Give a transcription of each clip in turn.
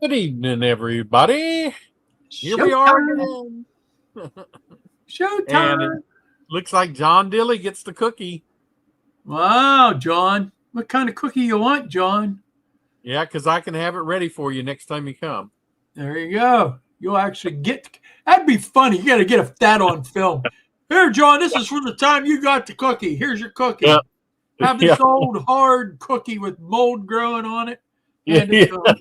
Good evening, everybody. Here we are Showtime. again. And it Showtime. looks like John Dilly gets the cookie. Wow, John. What kind of cookie you want, John? Yeah, because I can have it ready for you next time you come. There you go. You'll actually get. That'd be funny. You got to get that on film. Here, John, this is from the time you got the cookie. Here's your cookie. Yeah. Have this old hard cookie with mold growing on it. Hand it to him.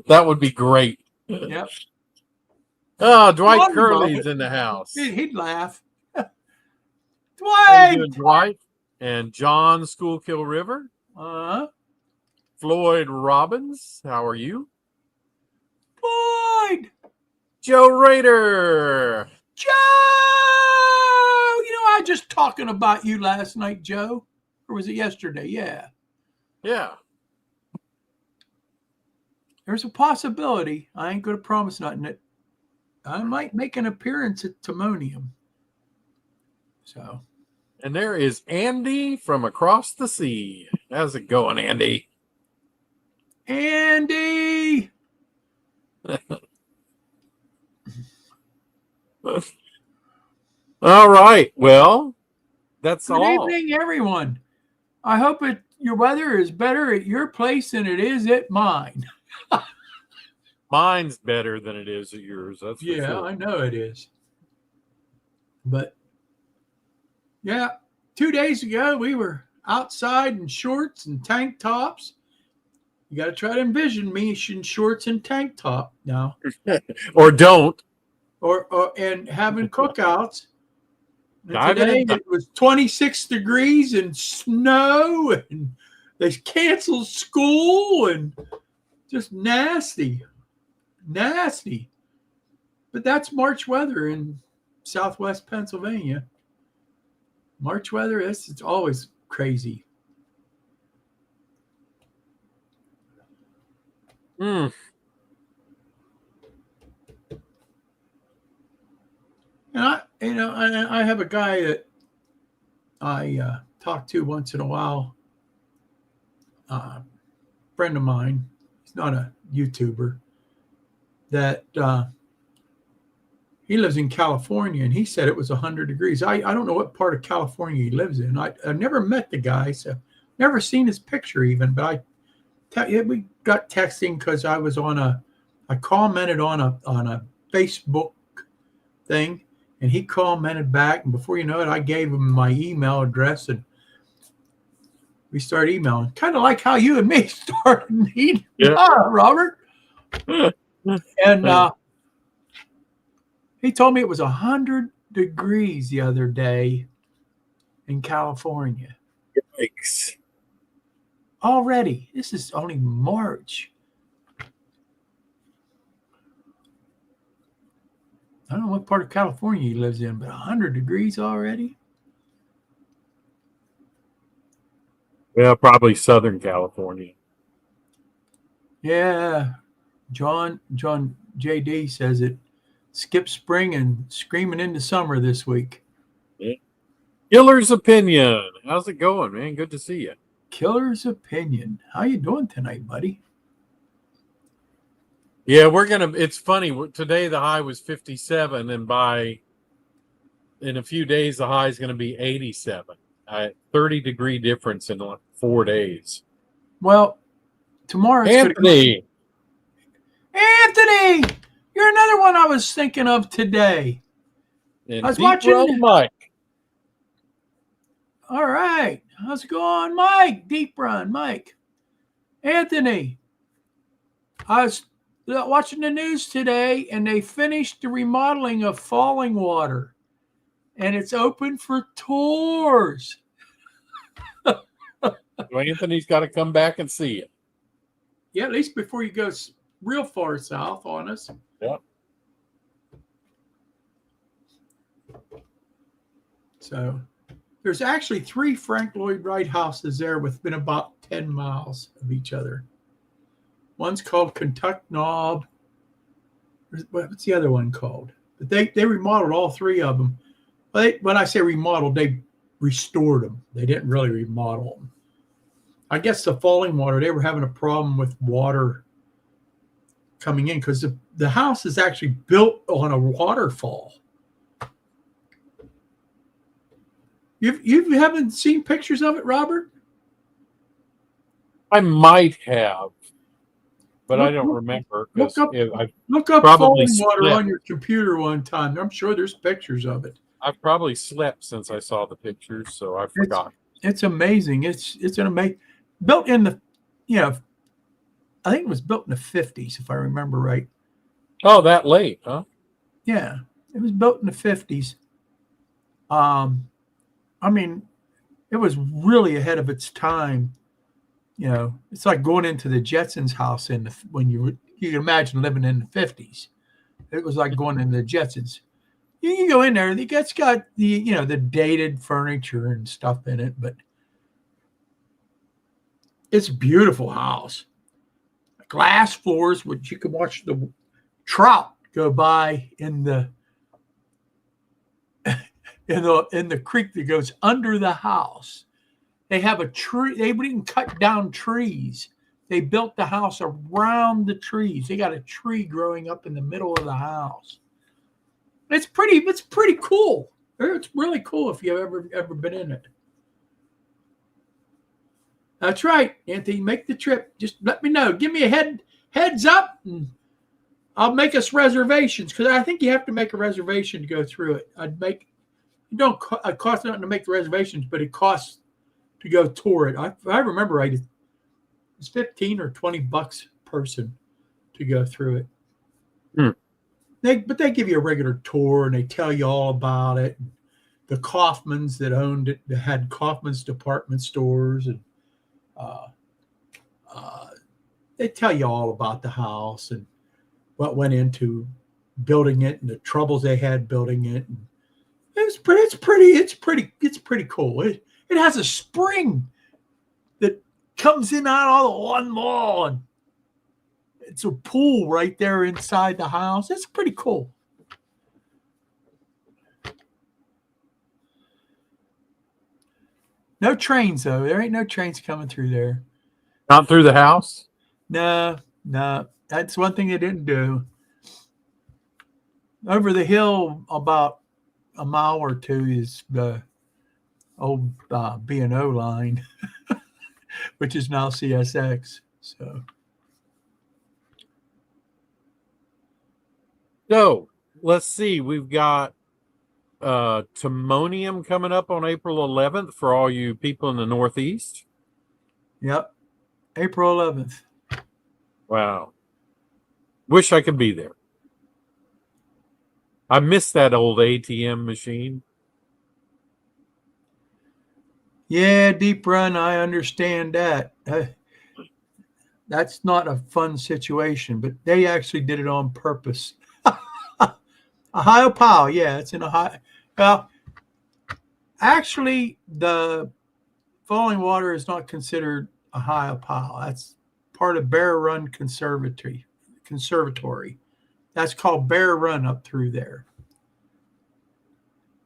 That would be great. Yep. Oh, Dwight John would love Curley's it. in the house. He'd laugh. How you Dwight. doing, Dwight? And John Schoolkill River. Floyd Robbins, how are you? Floyd. Joe Rader. Joe! I was just talking about you last night, Joe. Or was it yesterday? Yeah. Yeah. There's a possibility. I ain't going to promise nothing. That I might make an appearance at Timonium. So. And there is Andy from across the sea. How's it going, Andy? Andy! All right. Well, that's Good all. evening, everyone. I hope your weather is better at your place than it is at mine. Mine's better than it is at yours. That's for sure. I know it is. But, yeah, 2 days ago, we were outside in shorts and tank tops. You got to try to envision me in shorts and tank top now. Or don't. And having cookouts. And today it was 26 degrees and snow, and they canceled school, and just nasty. But that's March weather in Southwest Pennsylvania. March weather, it's always crazy. And I have a guy that I talk to once in a while, friend of mine. He's not a YouTuber. That he lives in California, and he said it was 100 degrees. I don't know what part of California he lives in. I've never met the guy, so never seen his picture even. But we got texting because I commented on a Facebook thing, and he commented back. And before you know it, I gave him my email address, and we started emailing. Kind of like how you and me started meeting, Robert. And he told me it was 100 degrees the other day in California. Yikes. Already. This is only March. I don't know what part of California he lives in, but 100 degrees already? Well, probably Southern California. Yeah. John JD says it skipped spring and screaming into summer this week. Yeah. Killer's Opinion. How's it going, man? Good to see you. Killer's Opinion. How you doing tonight, buddy? Yeah, it's funny. Today the high was 57, and in a few days the high is going to be 87. 30-degree difference in 4 days. Well, tomorrow. Anthony, you're another one I was thinking of today. And I was watching Mike. All right, how's it going, Mike? Deep Run, Mike. Anthony, I was watching the news today, and they finished the remodeling of Falling Water, and it's open for tours. So Anthony's got to come back and see it. Yeah, at least before you go real far south on us. Yep. So there's actually 3 Frank Lloyd Wright houses there within about 10 miles of each other. One's called Kentuck Knob. What's the other one called? But they remodeled all 3 of them. When I say remodeled, they restored them. They didn't really remodel them. I guess the Falling Water, they were having a problem with water coming in because the house is actually built on a waterfall. You haven't seen pictures of it, Robert? I might have, but I don't Look, remember look because up I look up probably falling water slept. on your computer one time. I'm sure there's pictures of it. I've probably slept since I saw the pictures, so I forgot. It's amazing. It's an amazing built in the I think it was built in the 50s if I remember right. Oh, that late, huh? Yeah, it was built in the 50s. I mean, it was really ahead of its time. It's like going into the Jetsons' house when you can imagine living in the 50s. It was like going into the Jetsons. You can go in there. It's got the dated furniture and stuff in it, but it's a beautiful house. Glass floors, which you can watch the trout go by in the in the creek that goes under the house. They have a tree. They didn't cut down trees. They built the house around the trees. They got a tree growing up in the middle of the house. It's pretty cool. It's really cool if you've ever been in it. That's right, Anthony. Make the trip. Just let me know. Give me a heads up, and I'll make us reservations because I think you have to make a reservation to go through it. It costs nothing to make the reservations, but it costs to go tour it. If I remember right, it's $15 or $20 person to go through it. But they give you a regular tour and they tell you all about it. The Kaufmans that owned it, they had Kaufman's department stores, and they tell you all about the house and what went into building it and the troubles they had building it. And it's pretty cool. It has a spring that comes in out of one wall, and it's a pool right there inside the house. It's pretty cool. No trains though. There ain't no trains coming through there. Not through the house? No. That's one thing they didn't do. Over the hill about a mile or two is the old B&O line, which is now CSX. So let's see. We've got Timonium coming up on April 11th for all you people in the Northeast. Yep, April 11th. Wow. Wish I could be there. I miss that old ATM machine. Yeah, Deep Run, I understand that. That's not a fun situation, but they actually did it on purpose. Ohiopyle, yeah, it's in Ohio. Well, actually, the Falling Water is not considered Ohiopyle. That's part of Bear Run Conservatory. That's called Bear Run up through there.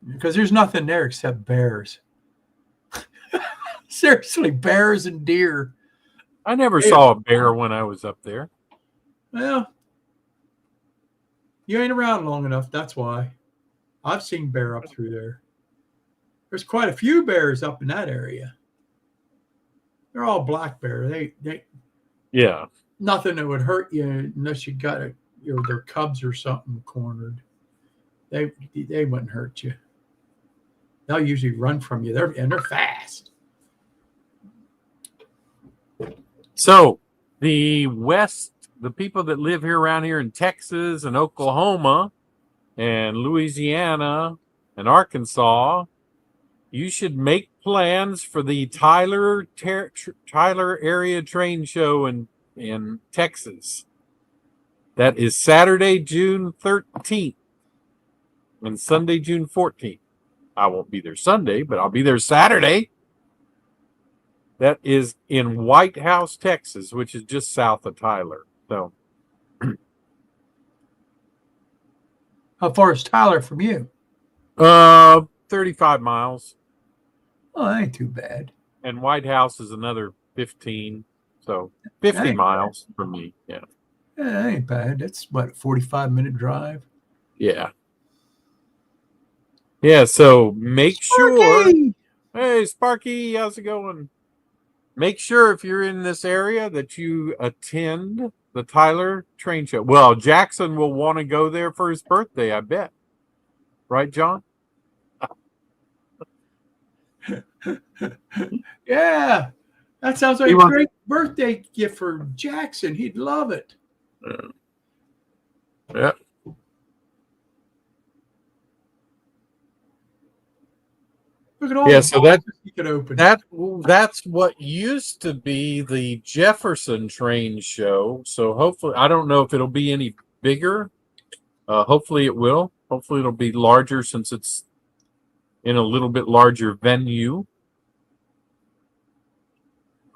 Because there's nothing there except bears. Seriously, bears and deer. I never saw a bear when I was up there. Well, you ain't around long enough. That's why. I've seen bear up through there. There's quite a few bears up in that area. They're all black bear. They Yeah. Nothing that would hurt you unless you got their cubs or something cornered. They wouldn't hurt you. They'll usually run from you. They're fast. So the people that live here around here in Texas and Oklahoma and Louisiana and Arkansas, you should make plans for the Tyler area train show in Texas. That is Saturday, June 13th and Sunday, June 14th. I won't be there Sunday, but I'll be there Saturday. That is in White House, Texas, which is just south of Tyler. So, How far is Tyler from you? 35 miles. Oh, that ain't too bad. And White House is another 15. So 50 miles from me. Yeah. Yeah, that ain't bad. That's what, 45-minute drive. Yeah. Yeah, so make sure. Sparky! Hey, Sparky, how's it going? Make sure if you're in this area that you attend the Tyler Train Show. Well, Jackson will want to go there for his birthday, I bet. Right, John? Yeah, that sounds like a great birthday gift for Jackson. He'd love it. Yeah. Look at all Yeah, the so boxes he could open. that's what used to be the Jefferson Train Show. So hopefully, I don't know if it'll be any bigger. Hopefully it will. Hopefully it'll be larger since it's in a little bit larger venue.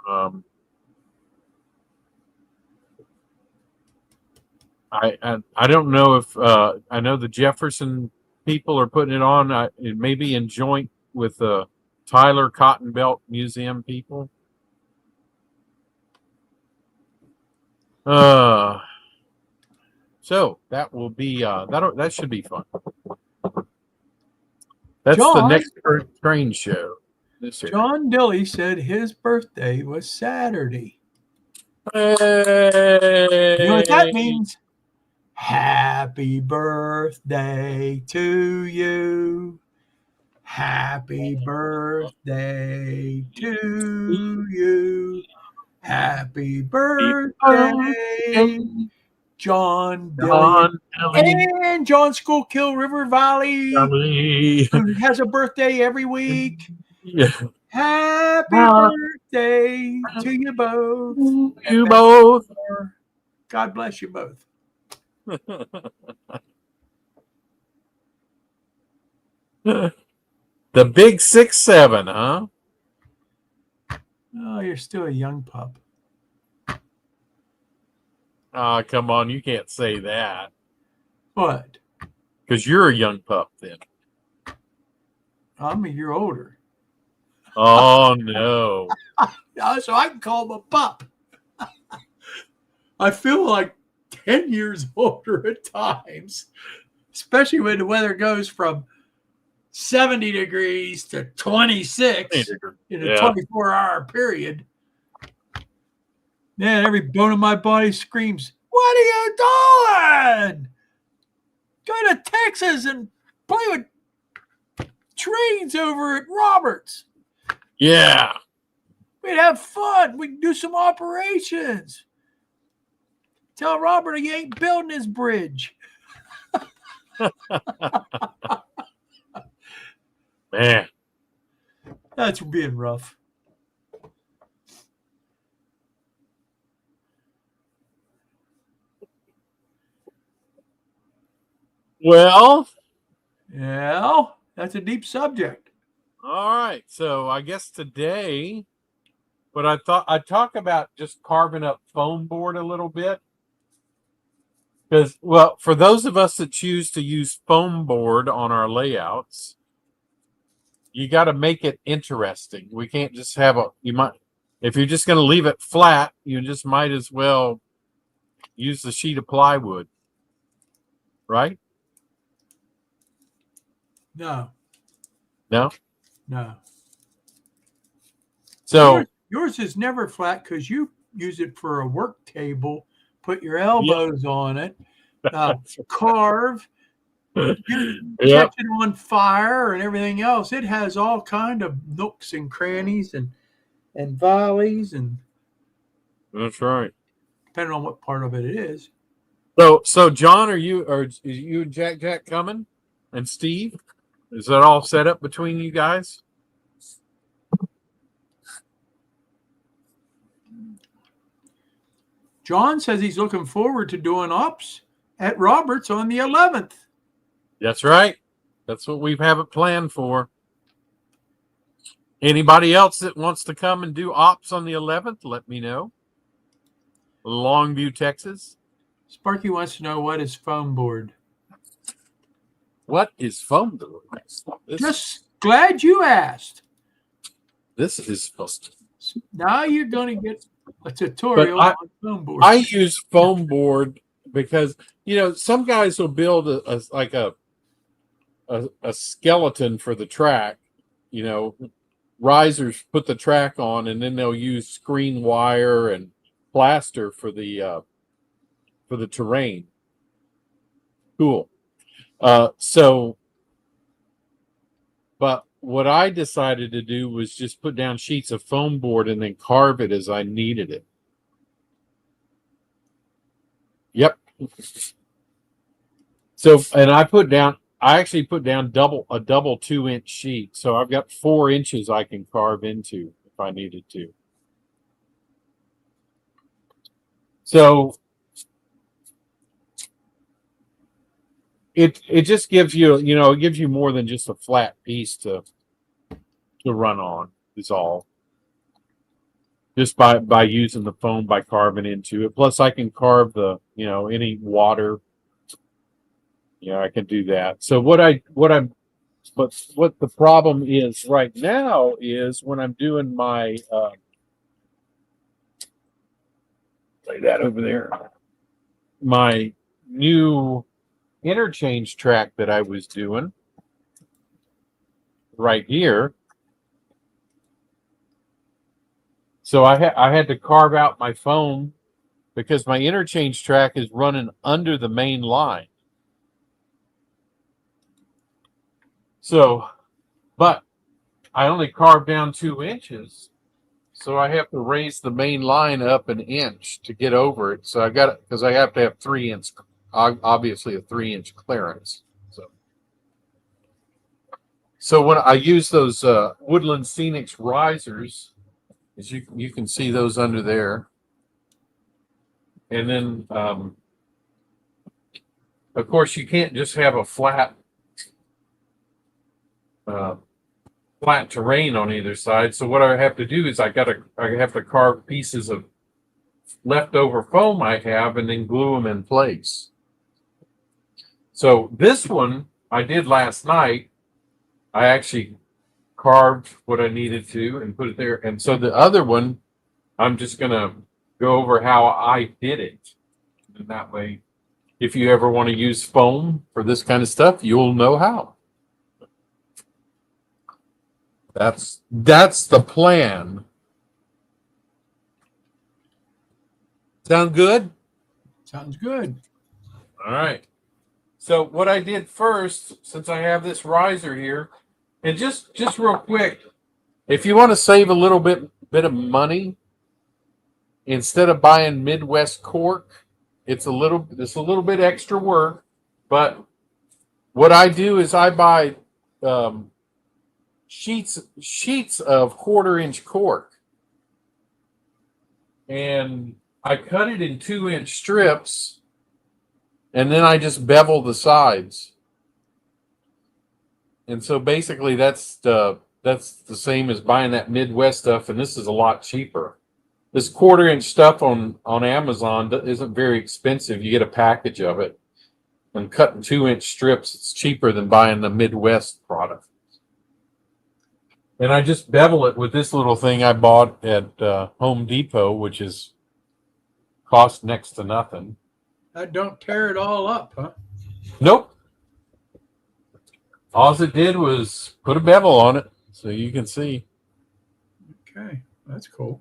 I don't know if I know the Jefferson people are putting it on. It may be in joint with the Tyler Cotton Belt Museum people. So that will be that should be fun. That's the next train show. This year. John Dilly said his birthday was Saturday. Hey. You know what that means? Happy birthday to you. Happy birthday to you. Happy birthday, John Dilly. And John Schuylkill River Valley, who has a birthday every week. Yeah. Happy birthday to you both. You both. God bless you both. The big 6'7", huh? Oh, you're still a young pup. Oh, come on. You can't say that. What? Because you're a young pup then. I'm a year older. Oh, no. So I can call him a pup. I feel like 10 years older at times, especially when the weather goes from 70 degrees to 26 in a 24-hour period. Man, every bone in my body screams, "What are you doing? Go to Texas and play with trains over at Roberts. Yeah. We'd have fun. We'd do some operations. Tell Robert he ain't building his bridge." Man. That's being rough. Well. Yeah, that's a deep subject. All right. So I guess today, but I thought I'd talk about just carving up foam board a little bit. Because, well, for those of us that choose to use foam board on our layouts, you got to make it interesting. We can't just have if you're just going to leave it flat, you just might as well use the sheet of plywood. Right? No. No? No. So yours is never flat because you use it for a work table, put your elbows on it, carve, catch it on fire and everything else. It has all kind of nooks and crannies and valleys and. That's right. Depending on what part of it is. So John, is you and Jack coming? And Steve? Is that all set up between you guys? John says he's looking forward to doing ops at Roberts on the 11th. That's right. That's what we have it planned for. Anybody else that wants to come and do ops on the 11th, let me know. Longview, Texas. Sparky wants to know what is foam board. What is foam board? Just glad you asked. This is supposed to. Now you're going to get a tutorial I- on foam board. I use foam board because some guys will build a skeleton for the track. Risers put the track on, and then they'll use screen wire and plaster for the terrain. Cool. But what I decided to do was just put down sheets of foam board and then carve it as I needed it. Yep. So, and I actually put down a double 2-inch sheet. So I've got 4 inches I can carve into if I needed to. So it just gives you, it gives you more than just a flat piece to run on, is all. Just by using the foam, by carving into it. Plus I can carve any water. I can do that. So what the problem is right now is when I'm doing my lay that over there, my new interchange track that I was doing right here. So I had to carve out my foam because my interchange track is running under the main line. So, but I only carved down 2 inches, so I have to raise the main line up 1 inch to get over it. So because I have to have 3 inch, obviously a 3-inch clearance. So when I use those Woodland Scenics risers, as you can see those under there, and then of course you can't just have a flat terrain on either side. So what I have to do is I have to carve pieces of leftover foam I have and then glue them in place. So this one I did last night. I actually carved what I needed to and put it there. And so the other one, I'm just going to go over how I did it. And that way, if you ever want to use foam for this kind of stuff, you'll know how. That's the plan. Sound good? Sounds good. All right. So what I did first, since I have this riser here, and just real quick, if you want to save a little bit of money, instead of buying Midwest cork, it's a little bit extra work. But what I do is I buy sheets of 1/4-inch cork, and I cut it in 2-inch strips, and then I just bevel the sides. And so basically that's the same as buying that Midwest stuff, and this is a lot cheaper. This 1/4-inch stuff on Amazon isn't very expensive. You get a package of it, and cut in 2-inch strips, it's cheaper than buying the Midwest product. And I just bevel it with this little thing I bought at Home Depot, which is cost next to nothing. That don't tear it all up, huh? Nope. All it did was put a bevel on it, so you can see. Okay, that's cool.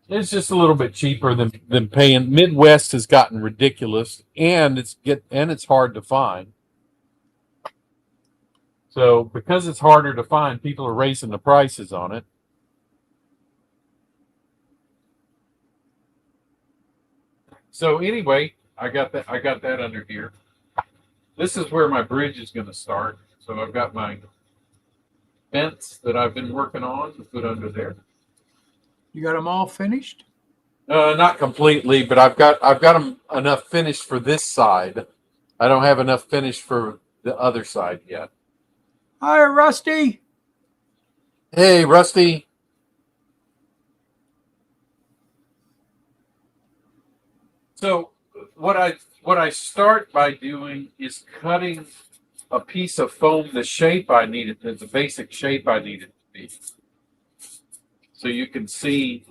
It's just a little bit cheaper than paying. Midwest has gotten ridiculous, and it's hard to find. So because it's harder to find, people are raising the prices on it. So anyway, I got that under here. This is where my bridge is going to start. So I've got my fence that I've been working on to put under there. You got them all finished? Not completely, but I've got them enough finished for this side. I don't have enough finished for the other side yet. Hi, Rusty. Hey, Rusty. So what I start by doing is cutting a piece of foam the shape I need it, the basic shape I need it to be. So you can see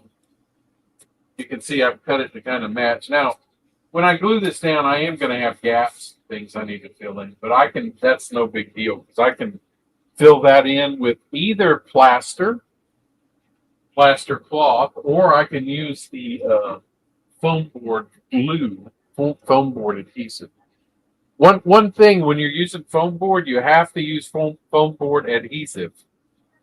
I've cut it to kind of match. Now, when I glue this down, I am going to have gaps, things I need to fill in, but that's no big deal because I can fill that in with either plaster cloth, or I can use the foam board glue, foam board adhesive. One thing, when you're using foam board, you have to use foam board adhesive.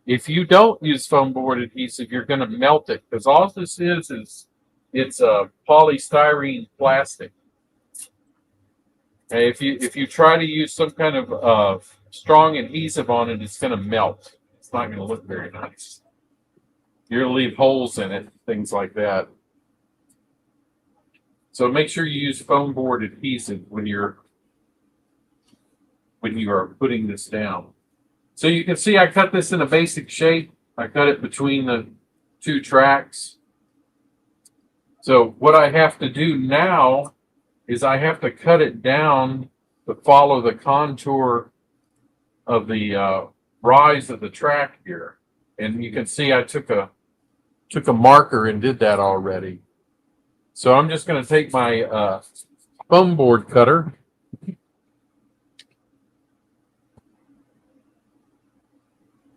If you don't use foam board adhesive, you're going to melt it, because all this is it's a polystyrene plastic. And if you try to use some kind of strong adhesive on it, it's going to melt. It's not going to look very nice. You're going to leave holes in it, things like that. So make sure you use foam board adhesive when you are putting this down. So you can see I cut this in a basic shape. I cut it between the two tracks. So what I have to do now is I have to cut it down to follow the contour of the rise of the track here. And you can see I took a marker and did that already. So I'm just going to take my foam board cutter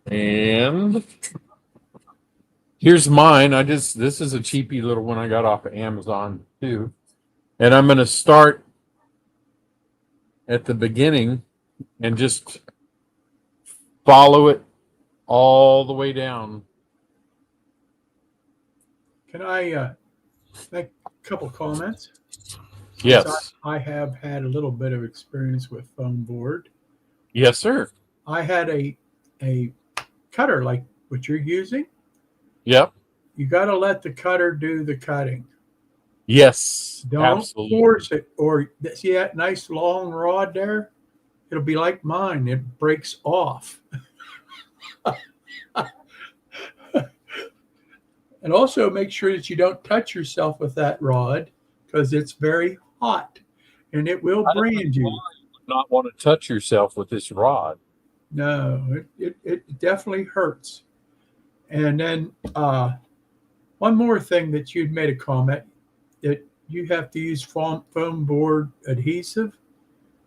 and here's mine. This is a cheapy little one I got off of Amazon too. And I'm going to start at the beginning and just follow it all the way down. Can I make a couple comments? Yes. I have had a little bit of experience with foam board. Yes, sir. I had a cutter like what you're using. Yep. You got to let the cutter do the cutting. Yes. Don't absolutely. force it. Or see that nice long rod there? It'll be like mine. It breaks off. And also make sure that you don't touch yourself with that rod because it's very hot and it will brand you. Not want to touch yourself with this rod. No, it definitely hurts. And then one more thing that you'd made a comment that you have to use foam board adhesive.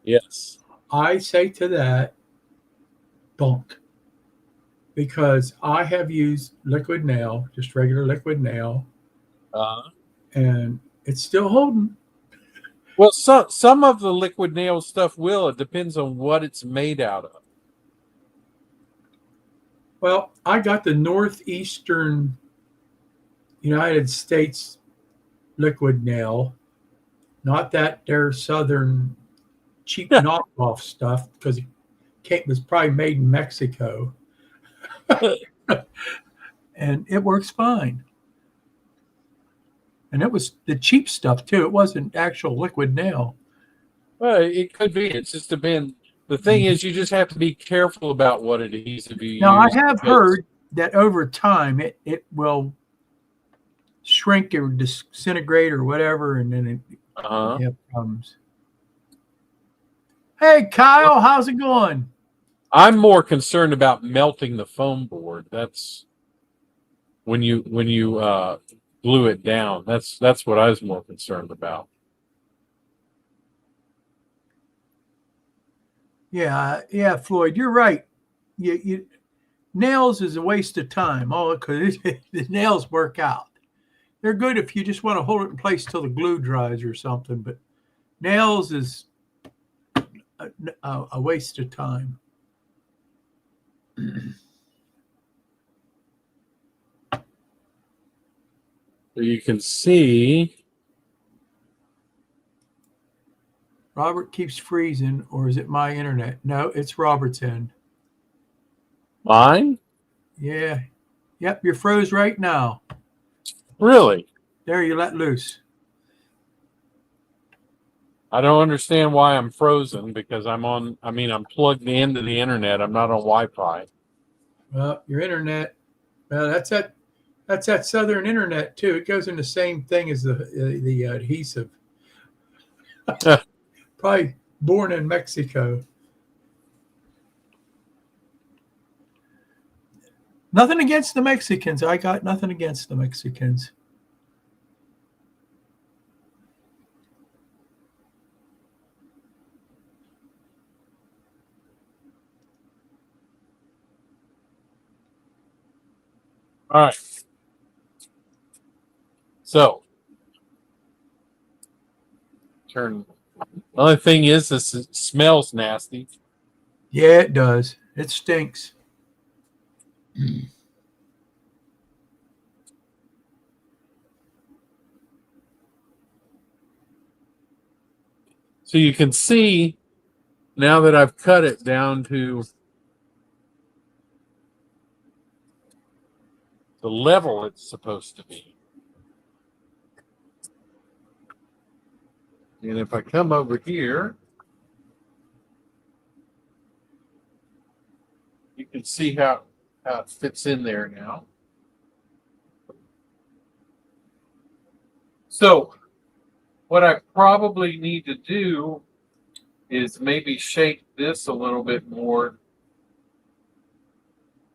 Yes. I say to that, don't. Because I have used liquid nail, just regular liquid nail, and it's still holding. Well, some of the liquid nail stuff will. It depends on what it's made out of. Well, I got the Northeastern United States liquid nail, not that their Southern cheap knockoff stuff, because it was probably made in Mexico. And it works fine. And it was the cheap stuff too. It wasn't actual liquid nail. Well, it could be. It's just depend. The thing is, you just have to be careful about what adhesive you use. Now, I have heard that over time it will shrink or disintegrate or whatever, and then it comes. Hey, Kyle, how's it going? I'm more concerned about melting the foam board. That's when you glue it down. That's what I was more concerned about. Yeah, Floyd, you're right. You nails is a waste of time. Oh, because the nails work out. They're good if you just want to hold it in place till the glue dries or something. But nails is a waste of time. So you can see Robert keeps freezing, or is it my internet? No, it's Robert's end. mine. Yeah. Yep, you're froze right now. Really? There, you let loose. I don't understand why I'm frozen because I'm plugged into the internet. I'm not on Wi-Fi. Well, your internet, well, that's that Southern internet too. It goes in the same thing as the adhesive. Probably born in Mexico. Nothing against the Mexicans. I got nothing against the Mexicans. All right. So, turn. The only thing is, this smells nasty. Yeah, it does. It stinks. So you can see now that I've cut it down to the level it's supposed to be. And if I come over here, you can see how it fits in there now. So what I probably need to do is maybe shake this a little bit more,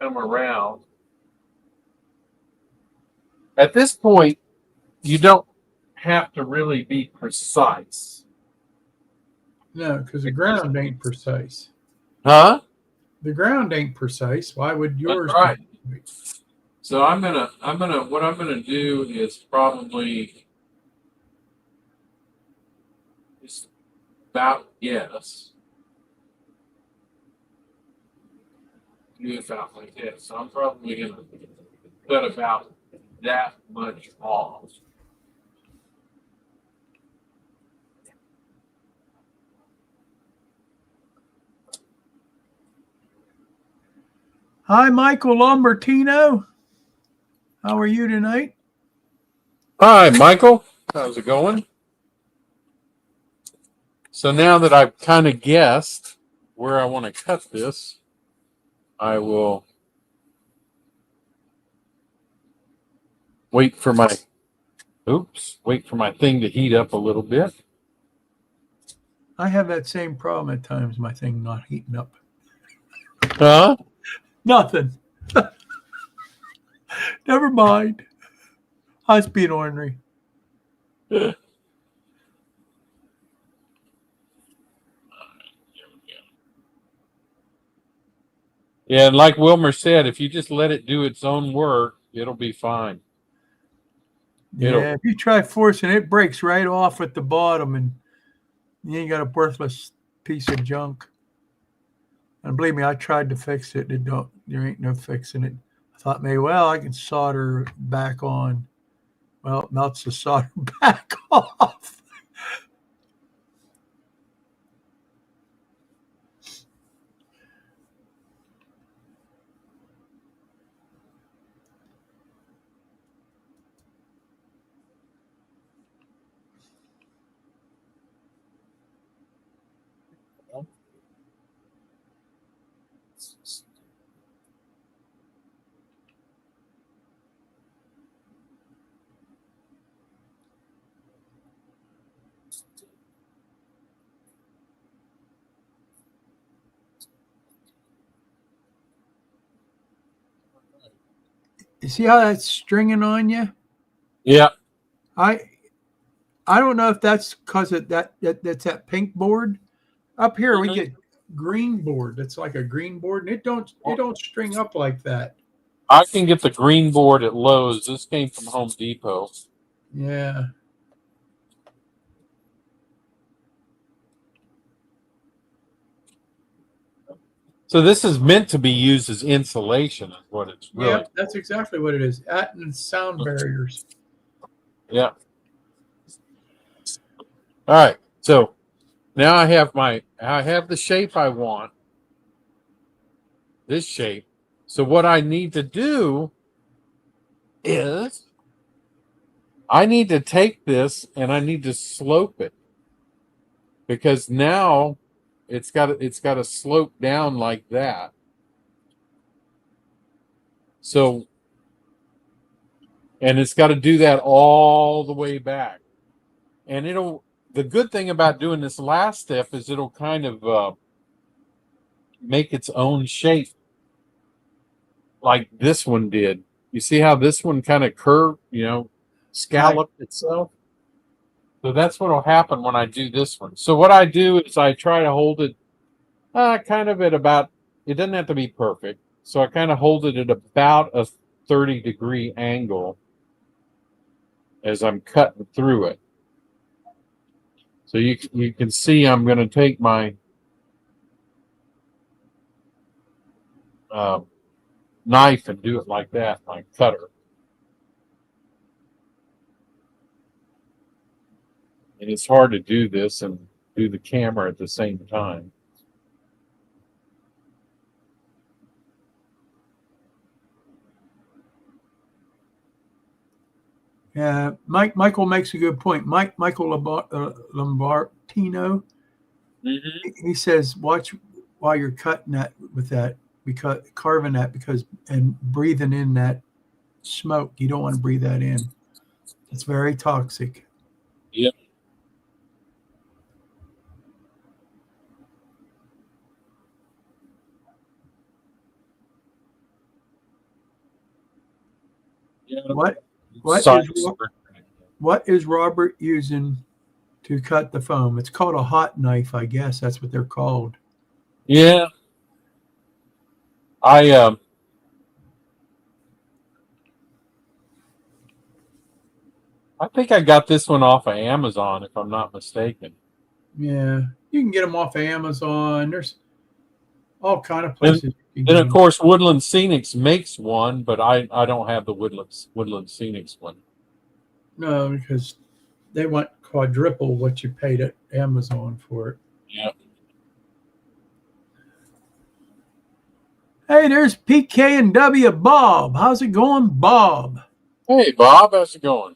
come around. At this point, you don't have to really be precise. No, because the ground ain't precise. Huh? The ground ain't precise. Why would yours? That's right. So what I'm gonna do is probably just about yes. Do about like this. So I'm probably gonna cut about that much off. Hi, Michael Lombertino. How are you tonight? Hi, Michael. How's it going? So now that I've kind of guessed where I want to cut this, I will wait for my thing to heat up a little bit. I have that same problem at times, my thing not heating up. Huh? Nothing. Never mind. I was being ornery. Yeah, and like Wilmer said, if you just let it do its own work, it'll be fine. Yeah, if you try forcing it, breaks right off at the bottom, and you ain't got a worthless piece of junk. And believe me, I tried to fix it. There ain't no fixing it. I thought maybe, well, I can solder back on. Well, it melts the solder back off. You see how that's stringing on you? Yeah. I don't know if that's because of that's that pink board. Up here we get green board. It's like a green board, and it don't string up like that. I can get the green board at Lowe's. This came from Home Depot. Yeah. So this is meant to be used as insulation, is what it's really. Yeah, that's exactly what it is. That and sound barriers. Yeah. All right. So now I have the shape I want. This shape. So what I need to do is I need to take this and I need to slope it, because now it's got to slope down like that. So, and it's got to do that all the way back. And the good thing about doing this last step is it'll kind of make its own shape. like this one did. You see how this one kind of curved, scalloped itself? So that's what will happen when I do this one. So what I do is I try to hold it kind of at about, it doesn't have to be perfect. So I kind of hold it at about a 30-degree angle as I'm cutting through it. So you can see I'm going to take my knife and do it like that, my cutter. And it's hard to do this and do the camera at the same time. Yeah, Michael makes a good point. Michael Lombartino, he says, watch while you're cutting that with that, because carving that, because and breathing in that smoke. You don't want to breathe that in. It's very toxic. Yep. Yeah. What is Robert using to cut the foam? It's called a hot knife, I guess. That's what they're called. Yeah. I think I got this one off of Amazon, if I'm not mistaken. Yeah, you can get them off of Amazon. There's all kind of places. And of course, Woodland Scenics makes one, but I don't have the Woodland Scenics one. No, because they want quadruple what you paid at Amazon for it. Yeah. Hey, there's PK and W Bob. How's it going, Bob? Hey, Bob, how's it going?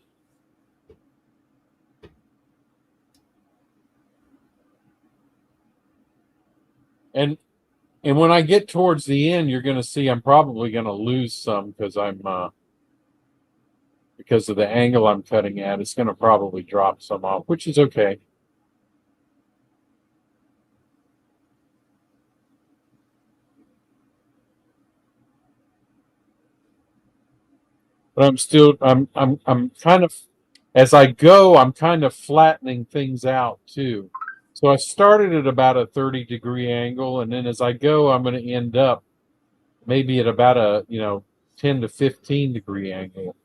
And when I get towards the end, you're going to see I'm probably going to lose some because because of the angle I'm cutting at. It's going to probably drop some off, which is okay. But I'm kind of, as I go, I'm kind of flattening things out too. So I started at about a 30-degree angle, and then as I go, I'm going to end up maybe at about a 10 to 15-degree angle.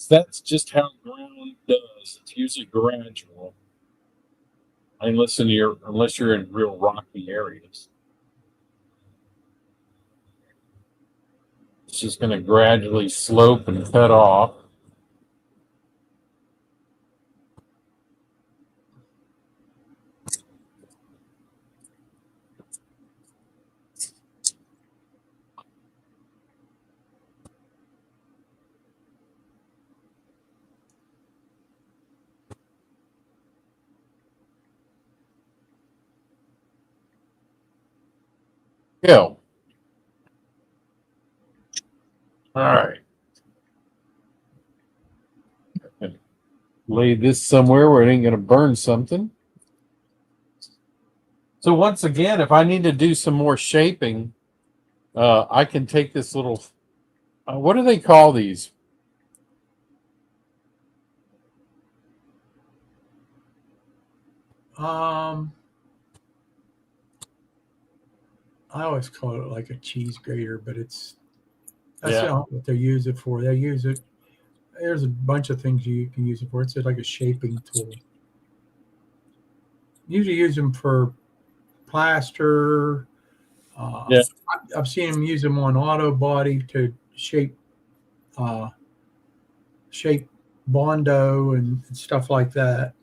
That's just how ground does. It's usually gradual, unless you're in real rocky areas. It's just going to gradually slope and cut off. Go. All right. Lay this somewhere where it ain't going to burn something. So once again, if I need to do some more shaping, I can take this little, what do they call these? I always call it like a cheese grater, but that's Yeah. not what they use it for. They use it. There's a bunch of things you can use it for. It's like a shaping tool. Usually use them for plaster. Yeah. I've seen them use them on auto body to shape Bondo and stuff like that.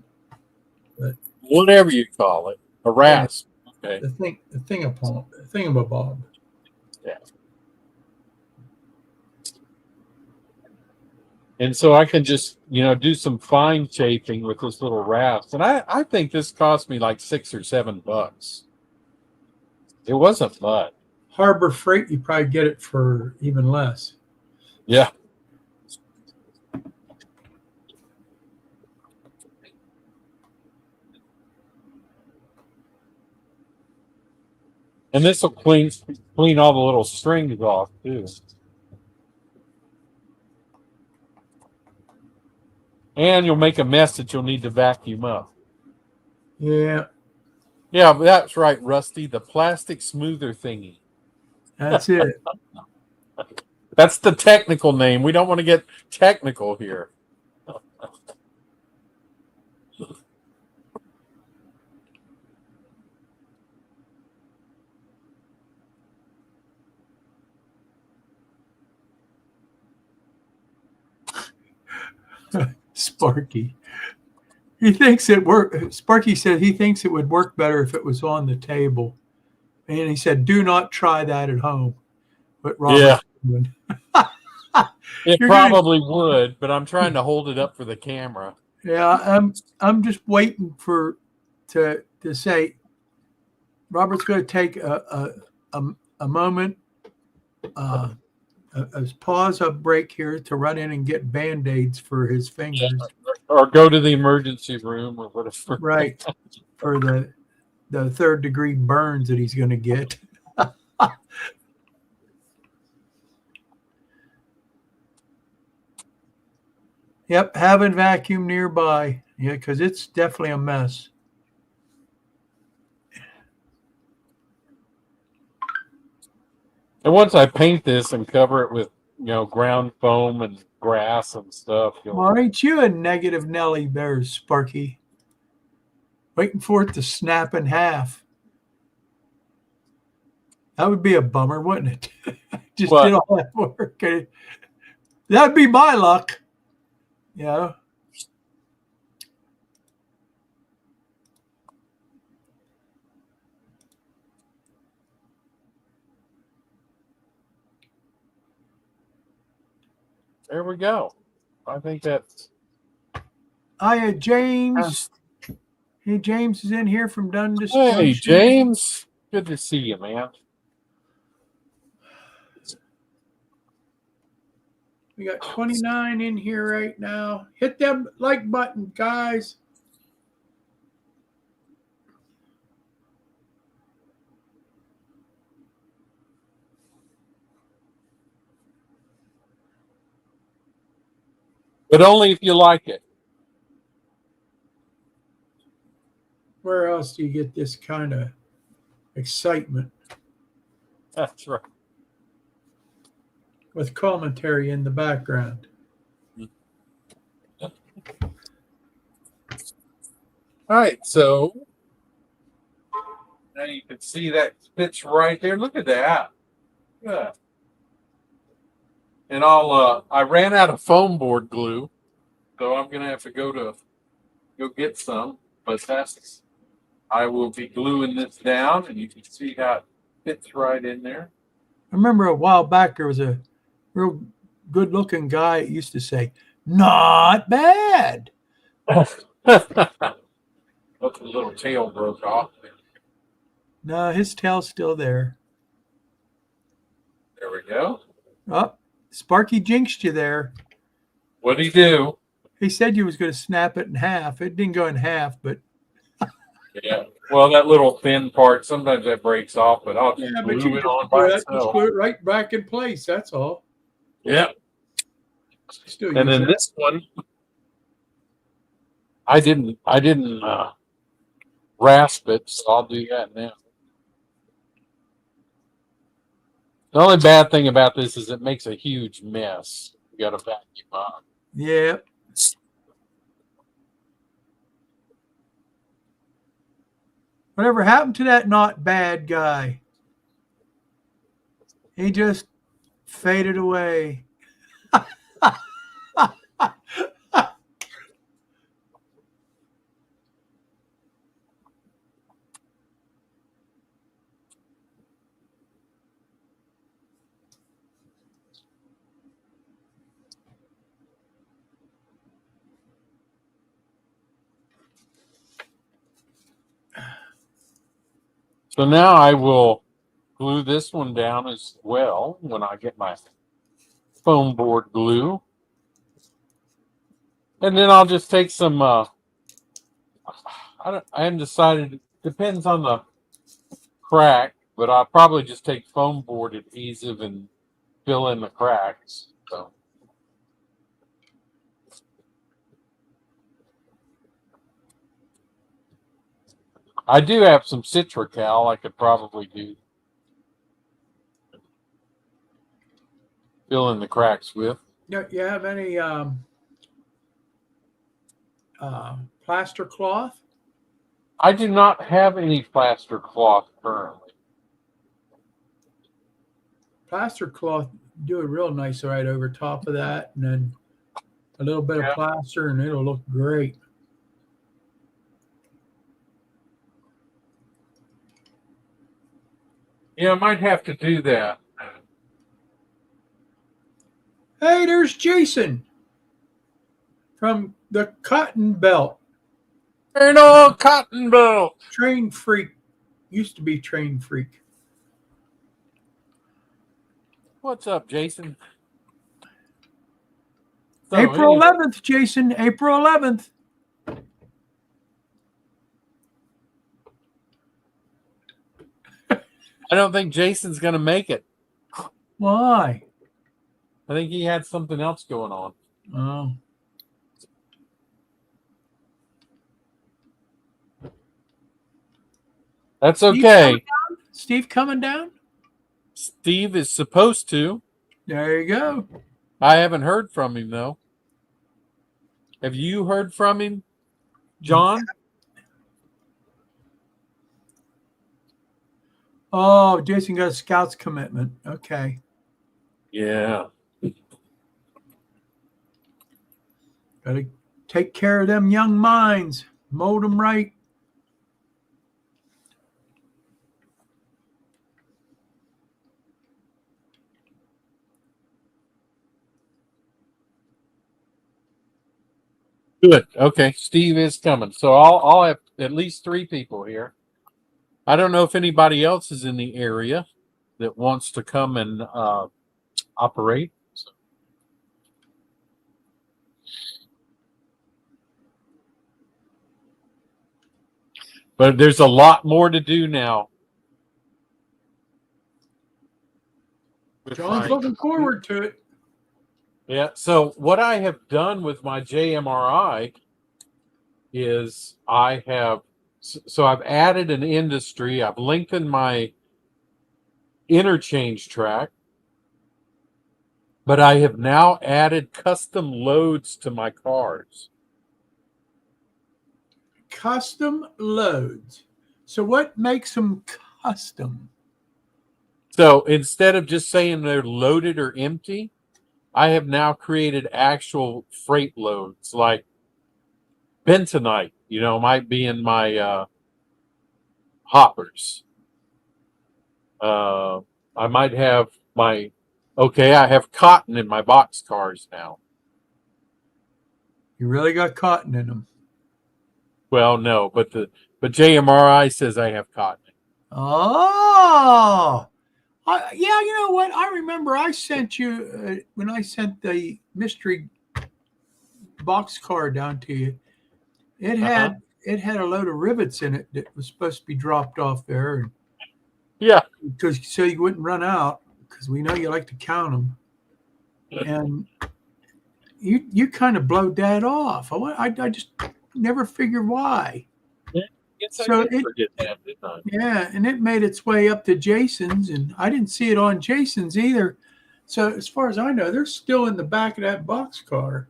But whatever you call it, a rasp. Okay. the thingamabob. Yeah. And so I can just, do some fine shaping with this little rasp. And I think this cost me like $6 or $7. It wasn't much. Harbor Freight, you probably get it for even less. Yeah. And this will clean all the little strings off too. And you'll make a mess that you'll need to vacuum up. Yeah, Yeah, that's right, Rusty. The plastic smoother thingy. that's it. That's the technical name. We don't want to get technical here. Sparky. He thinks it work. Sparky said he thinks it would work better if it was on the table, and he said, "Do not try that at home." But Yeah, Robert's doing. it You're gonna, probably would, but I'm trying to hold it up for the camera. yeah. I'm just waiting to say Robert's going to take a moment, a pause, a break here to run in and get Band-Aids for his fingers. Or go to the emergency room or whatever. Right, for the third-degree burns that he's going to get. Yep, having vacuum nearby. Yeah, because it's definitely a mess. And once I paint this and cover it with, ground foam and grass and stuff, Well, ain't you a negative Nelly there, Sparky? Waiting for it to snap in half. That would be a bummer, wouldn't it? Just What? did all that work. That'd be my luck. Yeah. There we go. I think that's. Hiya, James. Hey, James is in here from Dundas Hey, Junction. James. Good to see you, man. We got 29 in here right now. Hit that like button, guys. But only if you like it. Where else do you get this kind of excitement That's right. with commentary in the background? All right, so now you can see that fits right there. Look at that. Yeah. And I ran out of foam board glue, so I'm gonna have to go get some. But I will be gluing this down, and you can see how it fits right in there. I remember a while back there was a real good looking guy that used to say, "Not bad." Look, the little tail broke off. No, his tail's still there. There we go. Oh, Sparky jinxed you there. What'd he do? He said you was going to snap it in half. It didn't go in half, but Yeah. Well, that little thin part, sometimes that breaks off, but I'll just yeah, but glue you it just on by just itself. glue it right back in place. That's all. Yeah. Still And use then it. this one, I didn't rasp it, so I'll do that now. The only bad thing about this is it makes a huge mess. You got to vacuum up. Yeah. Whatever happened to that not bad guy? He just faded away. So now I will glue this one down as well when I get my foam board glue. And then I'll just take some, I haven't decided, depends on the crack, but I'll probably just take foam board adhesive and fill in the cracks. So. I do have some Citrical I could probably do. Fill in the cracks with. You have any plaster cloth? I do not have any plaster cloth currently. Plaster cloth, do it real nice right over top of that, and then a little bit of plaster, and it'll look great. Yeah, I might have to do that. Hey, there's Jason from the Cotton Belt. An old cotton belt. Train Freak. Used to be Train Freak. What's up, Jason? So, April 11th, Jason. April 11th. I don't think Jason's going to make it. Why? I think he had something else going on. Oh. That's okay. Steve coming down? Steve is supposed to. There you go. I haven't heard from him, though. Have you heard from him, John? Oh, Jason got a Scouts commitment. Okay. Yeah. Got to take care of them young minds. Mold them right. Good. Okay. Steve is coming. So I'll have at least 3 people here. I don't know if anybody else is in the area that wants to come and operate. So. But there's a lot more to do now. John's looking forward to it. Yeah. So what I have done with my JMRI is I've added an industry. I've lengthened my interchange track, but I have now added custom loads to my cars. Custom loads. So what makes them custom? So instead of just saying they're loaded or empty, I have now created actual freight loads like bentonite, might be in my hoppers. I might have I have cotton in my box cars now. You really got cotton in them. Well, no, but JMRI says I have cotton. Oh, yeah. You know what? I remember I sent you when I sent the mystery box car down to you. It had a load of rivets in it that was supposed to be dropped off there. Yeah, because so you wouldn't run out, because we know you like to count them, and you kind of blowed that off. I just never figured why. So I did forget that, didn't I? Yeah, and it made its way up to Jason's, and I didn't see it on Jason's either. So as far as I know, they're still in the back of that boxcar.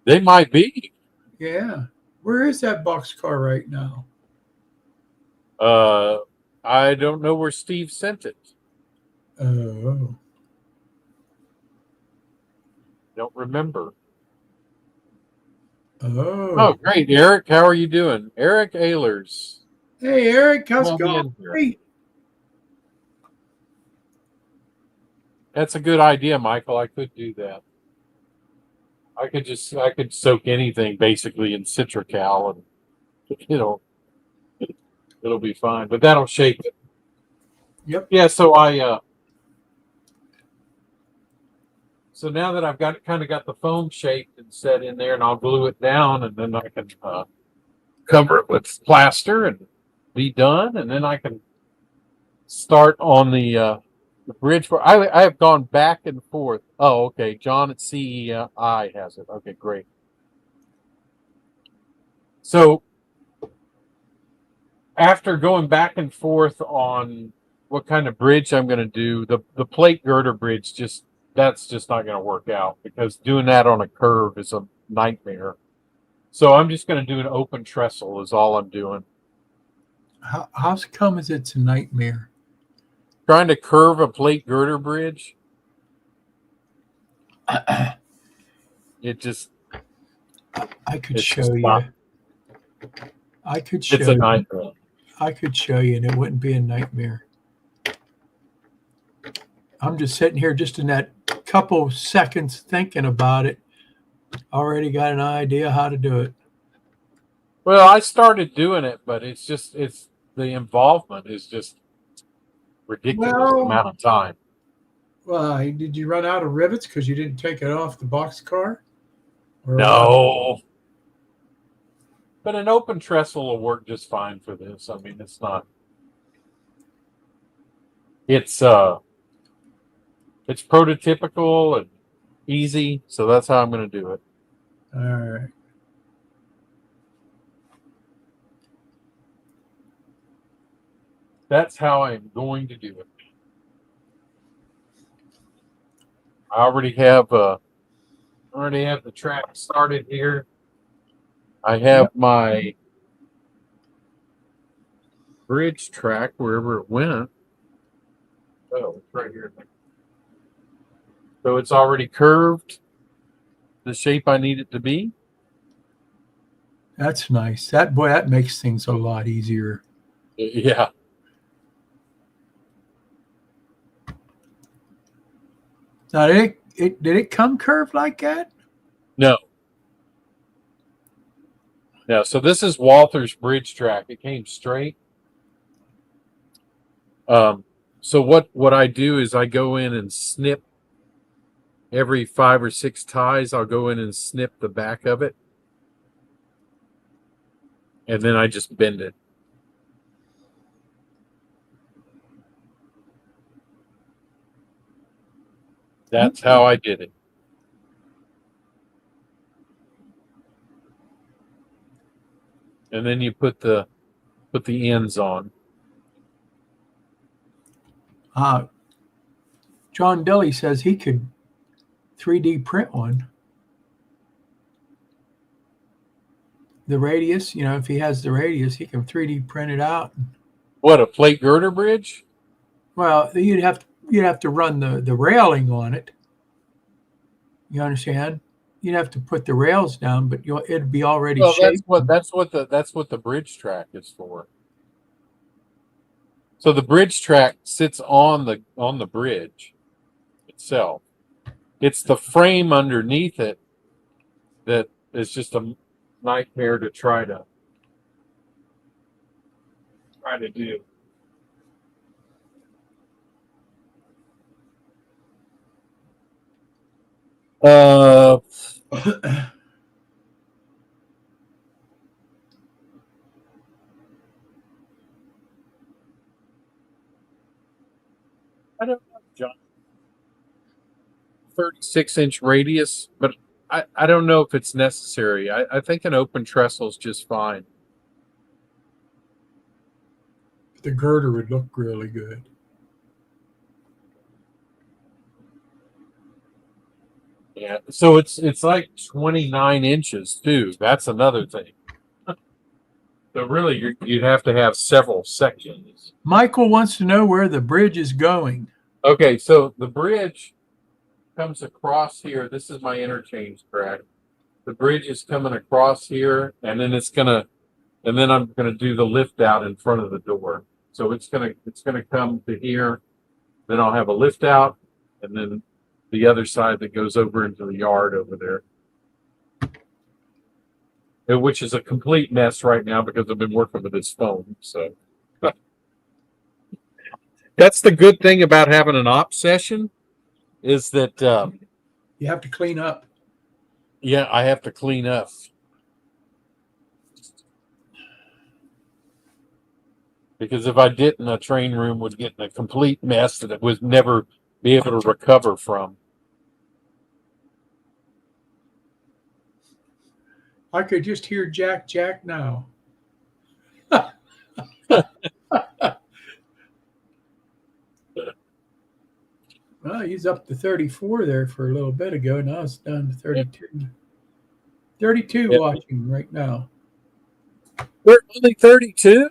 They might be. Yeah. Where is that boxcar right now? I don't know where Steve sent it. Oh. Don't remember. Oh, great, Eric. How are you doing? Eric Ehlers. Hey, Eric. How's it going? Hey. That's a good idea, Michael. I could do that. I could soak anything basically in Citrical and it'll be fine. But that'll shape it. Yep. Yeah, so so now that I've kind of got the foam shaped and set in there, and I'll glue it down, and then I can cover it with plaster and be done, and then I can start on the bridge. For I have gone back and forth. Oh, okay. John at CEI has it. Okay, great. So after going back and forth on what kind of bridge I'm going to do, the plate girder bridge that's just not going to work out because doing that on a curve is a nightmare. So I'm just going to do an open trestle is all I'm doing. How's come as it's a nightmare? Trying to curve a plate girder bridge, it just I could it's show just you. not, I could it's show a you. nightmare. I could show you, and it wouldn't be a nightmare. I'm just sitting here, just in that couple seconds thinking about it. Already got an idea how to do it. Well, I started doing it, but it's the involvement is just ridiculous Well, amount of time. why did you run out of rivets because you didn't take it off the boxcar? Or No. But an open trestle will work just fine for this. I mean, it's not. It's prototypical and easy, so that's how I'm going to do it. All right. That's how I'm going to do it. I already have the track started here. I have my bridge track wherever it went. Oh, it's right here. So it's already curved the shape I need it to be. That's nice. That makes things a lot easier. Yeah. Now, did it come curved like that? No. Yeah, so this is Walther's bridge track. It came straight. So what I do is I go in and snip every 5 or 6 ties. I'll go in and snip the back of it, and then I just bend it. That's how I did it. And then you put the ends on. John Dilly says he could 3D print one. The radius, if he has the radius, he can 3D print it out. What, a plate girder bridge? Well, you'd have to run the railing on it. You understand? You'd have to put the rails down, but it'd be already shaped. That's what the bridge track is for. So the bridge track sits on the bridge itself. It's the frame underneath it that is just a nightmare to try to do. I don't know, John. 36-inch radius, but I don't know if it's necessary. I think an open trestle is just fine. The girder would look really good. Yeah, so it's like 29 inches too. That's another thing. So really, you'd have to have several sections. Michael wants to know where the bridge is going. Okay, so the bridge comes across here. This is my interchange track. The bridge is coming across here, and then I'm gonna do the lift out in front of the door. So it's gonna come to here. Then I'll have a lift out, and then the other side that goes over into the yard over there, which is a complete mess right now because I've been working with this phone. So That's the good thing about having an op session is that, You have to clean up. yeah, I have to clean up. Because if I didn't, a train room would get in a complete mess that it would never be able to recover from. I could just hear Jack now. Well, he's up to 34 there for a little bit ago. Now it's down to 32. 32 Yeah. watching right now. We're only 32?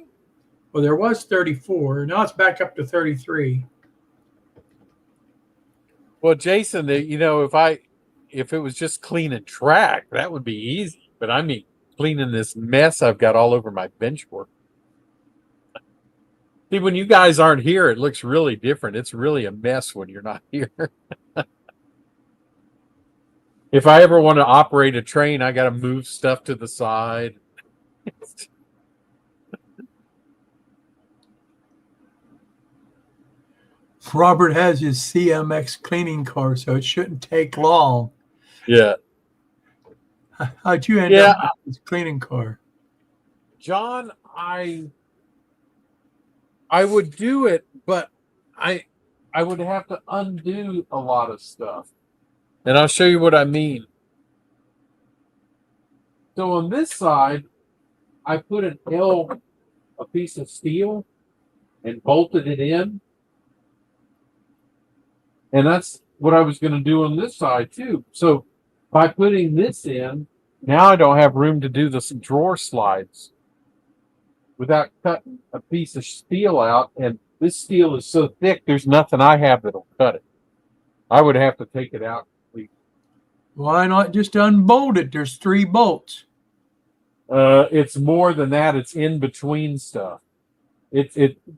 Well, there was 34. Now it's back up to 33. Well, Jason, if it was just cleaning track, that would be easy. But I mean, cleaning this mess I've got all over my bench work. See, when you guys aren't here, it looks really different. It's really a mess when you're not here. If I ever want to operate a train, I got to move stuff to the side. Robert has his CMX cleaning car, so it shouldn't take long. Yeah. How'd you end up with this cleaning car? John, I would do it, but I would have to undo a lot of stuff. And I'll show you what I mean. So on this side, I put a piece of steel and bolted it in. And that's what I was going to do on this side too. So by putting this in, now I don't have room to do the drawer slides without cutting a piece of steel out. And this steel is so thick, there's nothing I have that'll cut it. I would have to take it out completely. Why not just unbolt it? There's 3 bolts. It's more than that. It's in between stuff.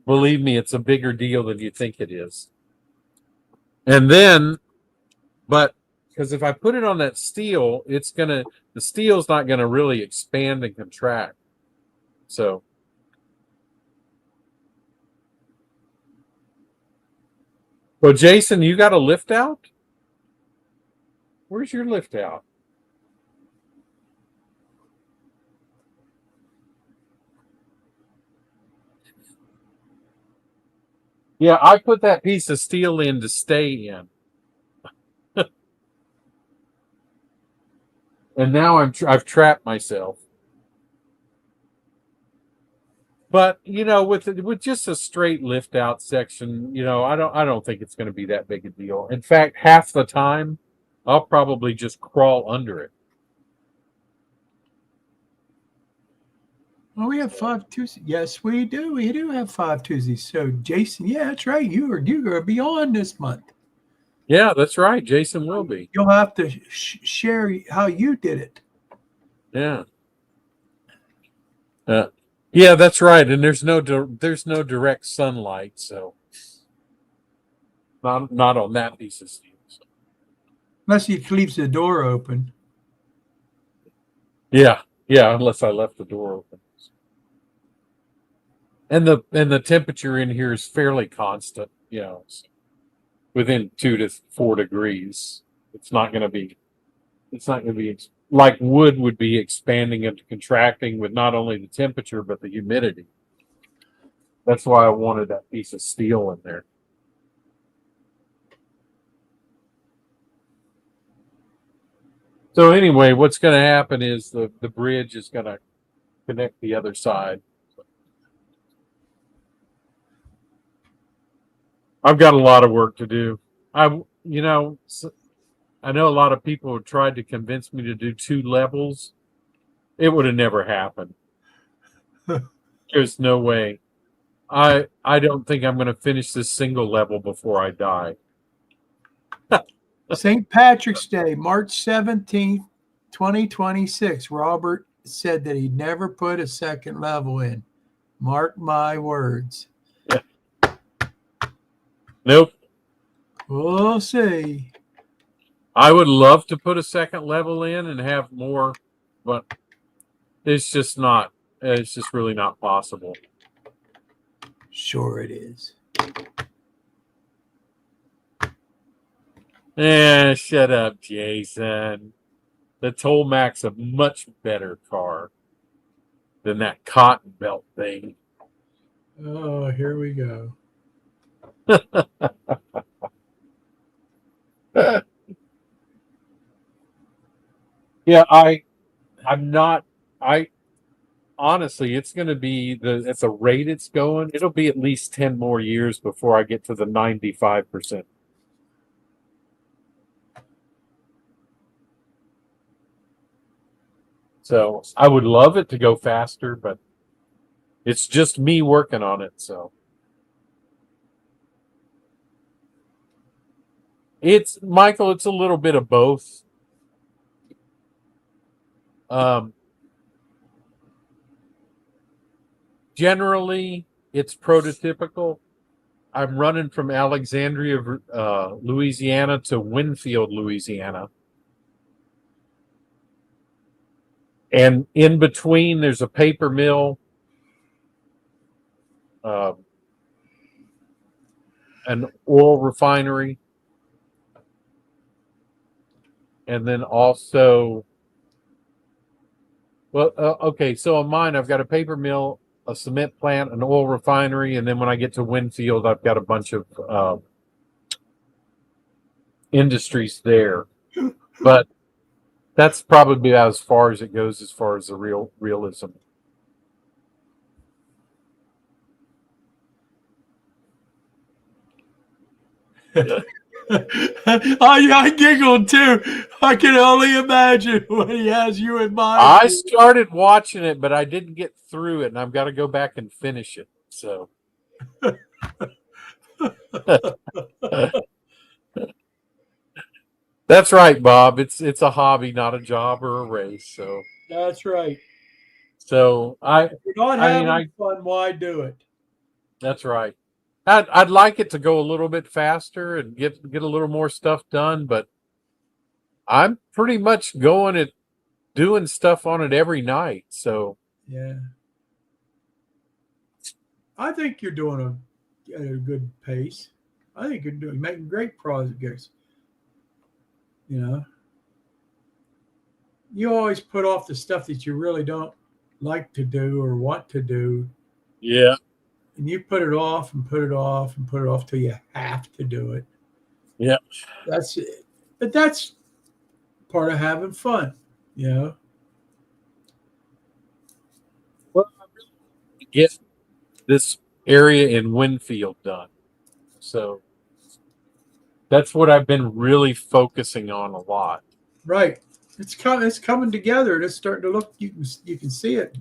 Believe me, it's a bigger deal than you think it is. And then, but because if I put it on that steel, the steel's not gonna really expand and contract. So. Well, Jason, you got a lift out? Where's your lift out? Yeah, I put that piece of steel in to stay in. And now I've trapped myself. But with just a straight lift out section, I don't think it's going to be that big a deal. In fact, half the time, I'll probably just crawl under it. Well, we have 5 Tuesdays. Yes, we do. We do have 5 Tuesdays. So, Jason, yeah, that's right. You're going to be on this month. Yeah, that's right. Jason will be. You'll have to share how you did it. Yeah. Yeah, that's right. And there's no direct sunlight, so not on that piece of steel. So. Unless he leaves the door open. Yeah, unless I left the door open. And the temperature in here is fairly constant, within 2 to 4 degrees. It's not going to be like wood would be expanding and contracting with not only the temperature but the humidity. That's why I wanted that piece of steel in there. So anyway, what's going to happen is the bridge is going to connect the other side. I've got a lot of work to do. I know a lot of people have tried to convince me to do 2 levels. It would have never happened. There's no way. I don't think I'm going to finish this single level before I die. St. Patrick's Day, March 17th, 2026. Robert said that he'd never put a second level in. Mark my words. Nope. We'll see. I would love to put a second level in and have more, but it's just really not possible. Sure it is. Shut up, Jason. The Tolmac's a much better car than that Cotton Belt thing. Oh, here we go. Yeah, I'm not. I honestly, it's going to be at the rate it's going. It'll be at least 10 more years before I get to the 95%. So I would love it to go faster, but it's just me working on it. So it's Michael. It's a little bit of both. Um, Generally, it's prototypical. I'm running from Alexandria, Louisiana to Winfield, Louisiana. And in between, there's a paper mill, uh, an oil refinery, and then also, okay, so on mine, I've got a paper mill, a cement plant, an oil refinery, and then when I get to Winfield, I've got a bunch of industries there. But that's probably about as far as it goes as far as the realism. I giggled too. I can only imagine when he has you in mind. I started watching it, but I didn't get through it, and I've got to go back and finish it. So that's right, Bob. It's a hobby, not a job or a race. So That's right. if you're not having fun, why do it? That's right. I'd like it to go a little bit faster and get a little more stuff done, but I'm pretty much doing stuff on it every night. So yeah, I think you're doing at a good pace. I think you're making great progress. You know, you always put off the stuff that you really don't like to do or want to do. Yeah. And you put it off and put it off and put it off till you have to do it. Yeah. That's it. But that's part of having fun, you know. Well, I really want to get this area in Winfield done. So that's what I've been really focusing on a lot. Right. It's coming together. It's starting to look. You can see it.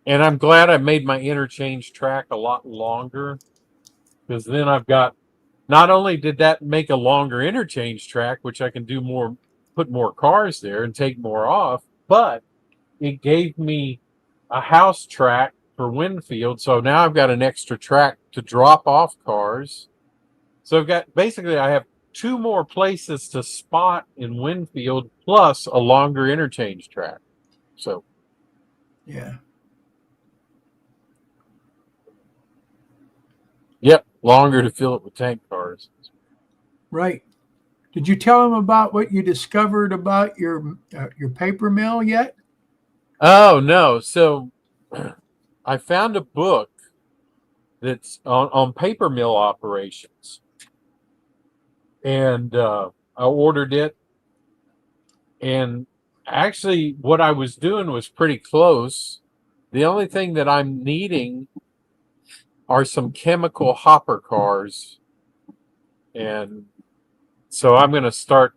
And I'm glad I made my interchange track a lot longer, because then I've got, not only did that make a longer interchange track, which I can put more cars there and take more off, but it gave me a house track for Winfield. So now I've got an extra track to drop off cars. So I have two more places to spot in Winfield, plus a longer interchange track. So yeah. Yep, longer to fill it with tank cars. Right. Did you tell him about what you discovered about your paper mill yet? Oh no! So I found a book that's on paper mill operations, and I ordered it. And actually, what I was doing was pretty close. The only thing that I'm needing are some chemical hopper cars, and so I'm going to start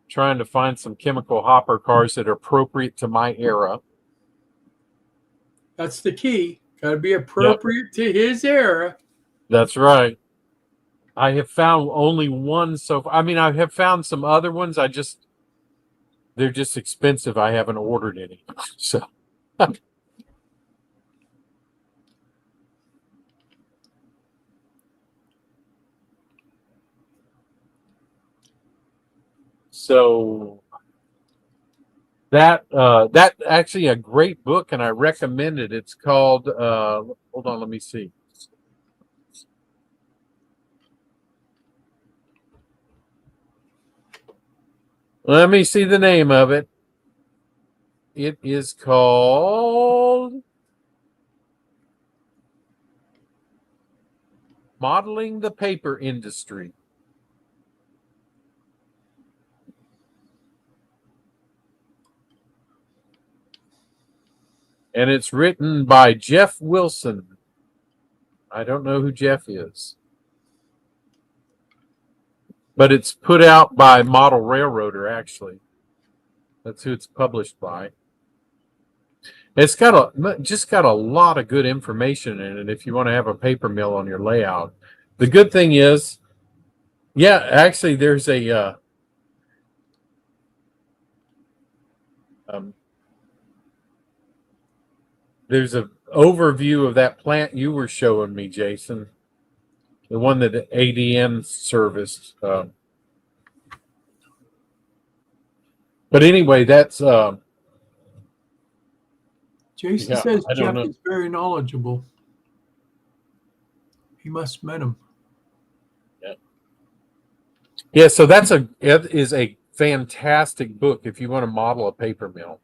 trying to find some chemical hopper cars that are appropriate to my era. That's the key. Got to be appropriate to his era. That's right. I have found only one so far. I mean, I have found some other ones. They're just expensive. I haven't ordered any. So so that actually a great book, and I recommend it. It's called hold on, let me see. Let me see the name of it. It is called Modeling the Paper Industry. And it's written by Jeff Wilson. I don't know who Jeff is. But it's put out by Model Railroader, actually. That's who it's published by. It's got a lot of good information in it if you want to have a paper mill on your layout. The good thing is, yeah, actually, there's a overview of that plant you were showing me, Jason, the one that ADM serviced. But anyway, that's Jason yeah, says I don't Jeff know. is very knowledgeable. He must have met him. Yeah, so it is a fantastic book if you want to model a paper mill.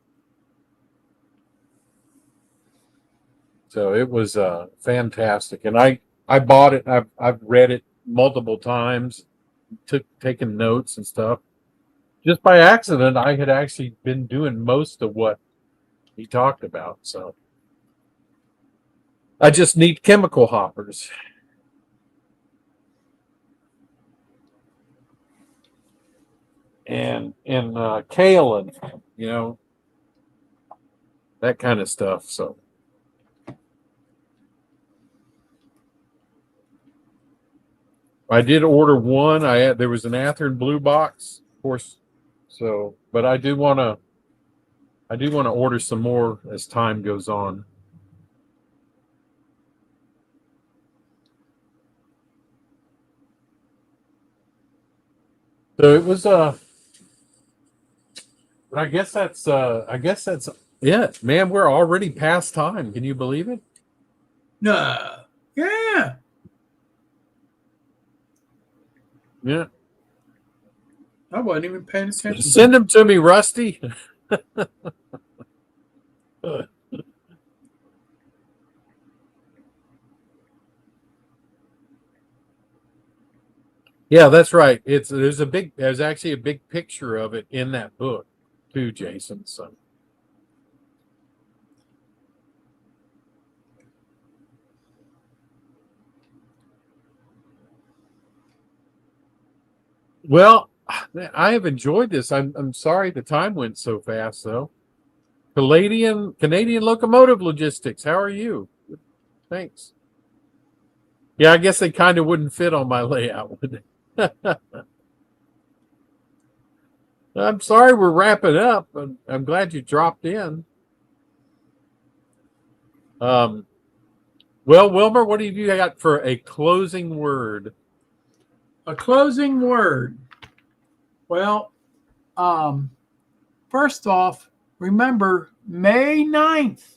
So it was fantastic, and I bought it. I've read it multiple times, taken notes and stuff. Just by accident, I had actually been doing most of what he talked about. So I just need chemical hoppers. And kaolin, that kind of stuff. So I did order one. There was an Athearn blue box, of course. So, but I do want to order some more as time goes on. So it was but I guess that's it, man. We're already past time. Can you believe it? No. Yeah. Yeah. I wasn't even paying attention. Send them to me, Rusty. Yeah, that's right. There's actually a big picture of it in that book too, Jason. So well, I have enjoyed this. I'm sorry the time went so fast though. Canadian Locomotive Logistics. How are you? Thanks. Yeah, I guess they kind of wouldn't fit on my layout, would they? I'm sorry we're wrapping up, but I'm glad you dropped in. Well, Wilmer, what have you got for a closing word? A closing word. Well, first off, remember May 9th.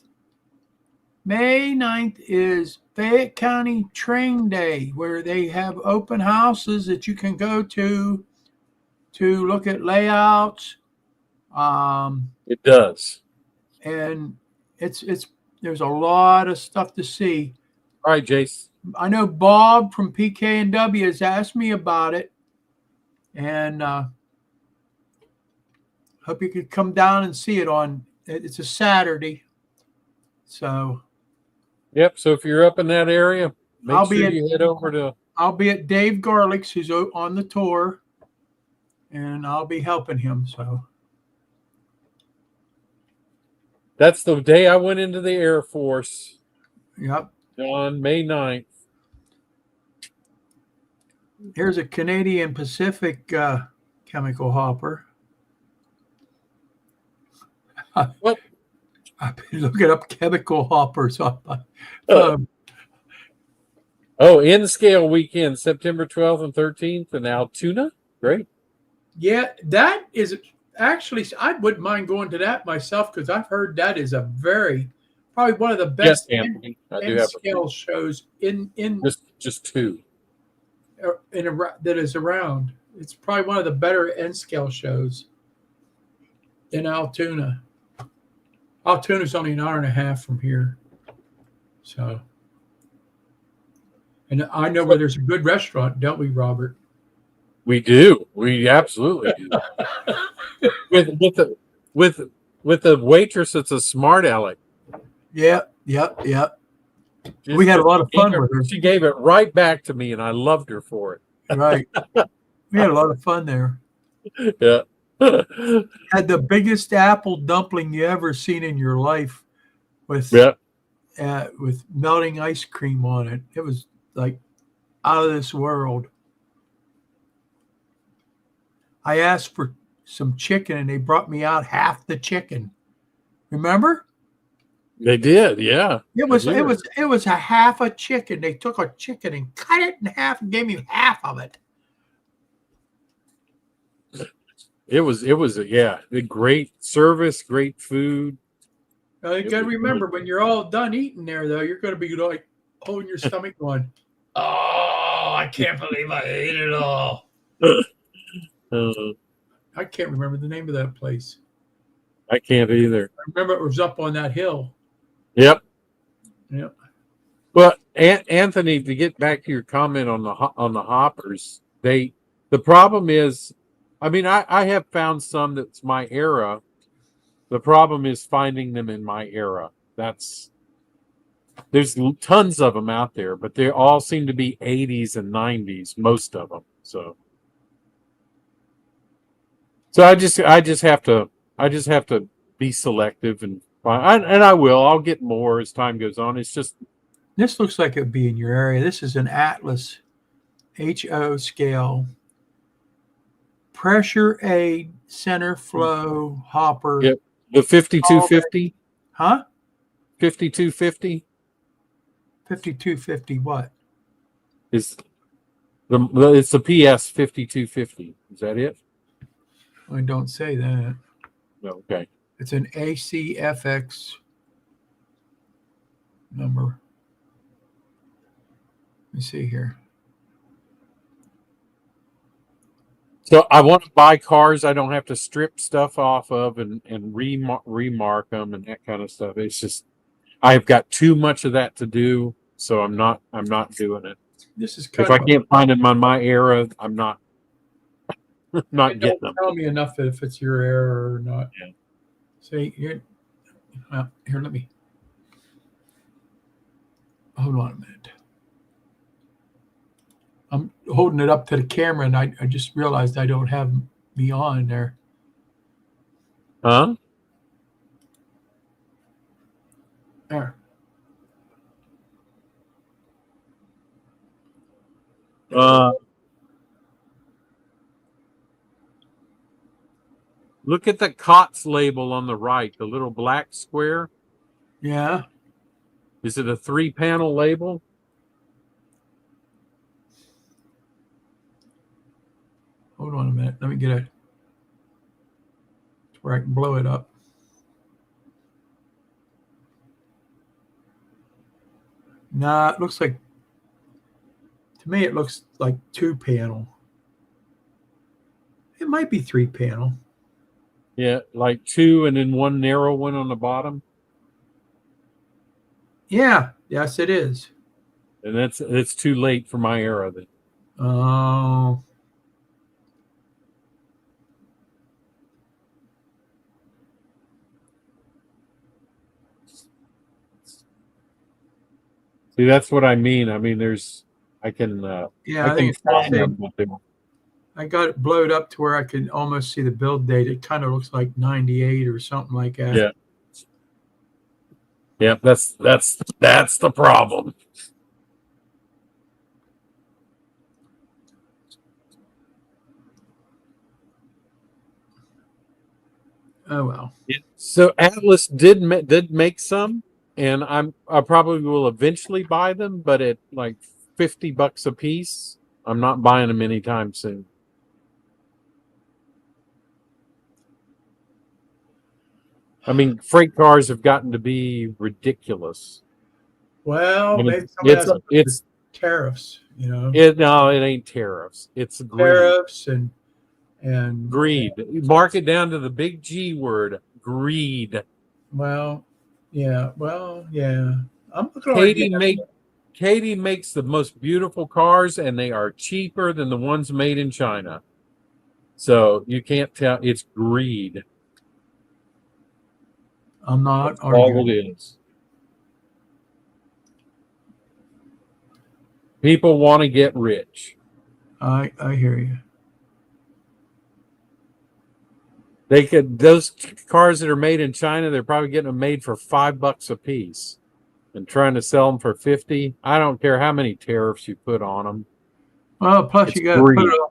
May 9th is Fayette County Train Day, where they have open houses that you can go to look at layouts. It does. And it's there's a lot of stuff to see. All right, Jace. I know Bob from PK&W has asked me about it, and hope you could come down and see it it's a Saturday. So Yep. So if you're up in that area, make sure you head over to. I'll be at Dave Garlick's, who's on the tour, and I'll be helping him. So That's the day I went into the Air Force. Yep. On May 9th. Here's a Canadian Pacific chemical hopper. What? I've been looking up chemical hoppers. N-Scale weekend, September 12th and 13th in Altoona. Great. Yeah, that is actually, I wouldn't mind going to that myself because I've heard that is probably one of the best N-Scale shows in just two that is around. It's probably one of the better N-Scale shows. in Altoona. Altoona's only an hour and a half from here. So, and I know where there's a good restaurant, don't we, Robert? We do. We absolutely do. with the waitress that's a smart aleck. Yep. We had a lot of fun with her. She gave it right back to me, and I loved her for it. Right. We had a lot of fun there. Yeah. Had the biggest apple dumpling you ever seen in your life with melting ice cream on it. It was like out of this world. I asked for some chicken and they brought me out half the chicken. Remember? They did, yeah. It was a half a chicken. They took a chicken and cut it in half and gave me half of it. It was the great service, great food. You got to remember, when you're all done eating there, though, you're going to be like holding your stomach going, oh, I can't believe I ate it all. I can't remember the name of that place. I can't either. I remember it was up on that hill. Yep. Well, Anthony, to get back to your comment on the hoppers, the problem is, I mean, I have found some that's my era. The problem is finding them in my era. There's tons of them out there, but they all seem to be 80s and 90s, most of them. So I just have to be selective and find, and I will. I'll get more as time goes on. It's just, this looks like it would be in your area. This is an Atlas HO scale. Pressure aid center flow hopper. Yep. The 5250? Huh? 5250? 5250 what? It's the PS 5250. Is that it? I don't say that. Okay. It's an ACFX number. Let me see here. So I want to buy cars I don't have to strip stuff off of and remark them and that kind of stuff. It's just, I've got too much of that to do, so I'm not doing it. This is if I can't find them on my era, I'm not getting them. Tell me enough if it's your error or not. Yeah. See, here, let me hold on a minute. I'm holding it up to the camera, and I just realized I don't have me on there. Huh? There. Look at the COTS label on the right, the little black square. Yeah. Is it a 3-panel label? Hold on a minute. Let me get it where I can blow it up. Nah, it looks like, to me, it looks like 2-panel. It might be 3-panel. Yeah, like 2 and then one narrow one on the bottom. Yeah, yes, it is. And it's too late for my era then. Oh. See, that's what I mean. I mean, I can find them. I got it blowed up to where I can almost see the build date. It kind of looks like 98 or something like that. Yeah. Yeah, that's the problem. Oh well. So Atlas did make some, and I probably will eventually buy them, but at like $50 a piece. I'm not buying them anytime soon. I mean, freight cars have gotten to be ridiculous. Well, maybe it's tariffs, you know. No, it ain't tariffs. It's tariffs and And Greed. Mark it down to the big G word. Greed. well, yeah, I'm not gonna argue Katie make Katie makes the most beautiful cars, and they are cheaper than the ones made in China. So you can't tell. It's greed. I'm not That's all arguing. it is. People want to get rich. I hear you. They could those cars that are made in China. They're probably getting them made for $5 a piece, and trying to sell them for 50. I don't care how many tariffs you put on them. Well, plus It's you got to put greed. it on.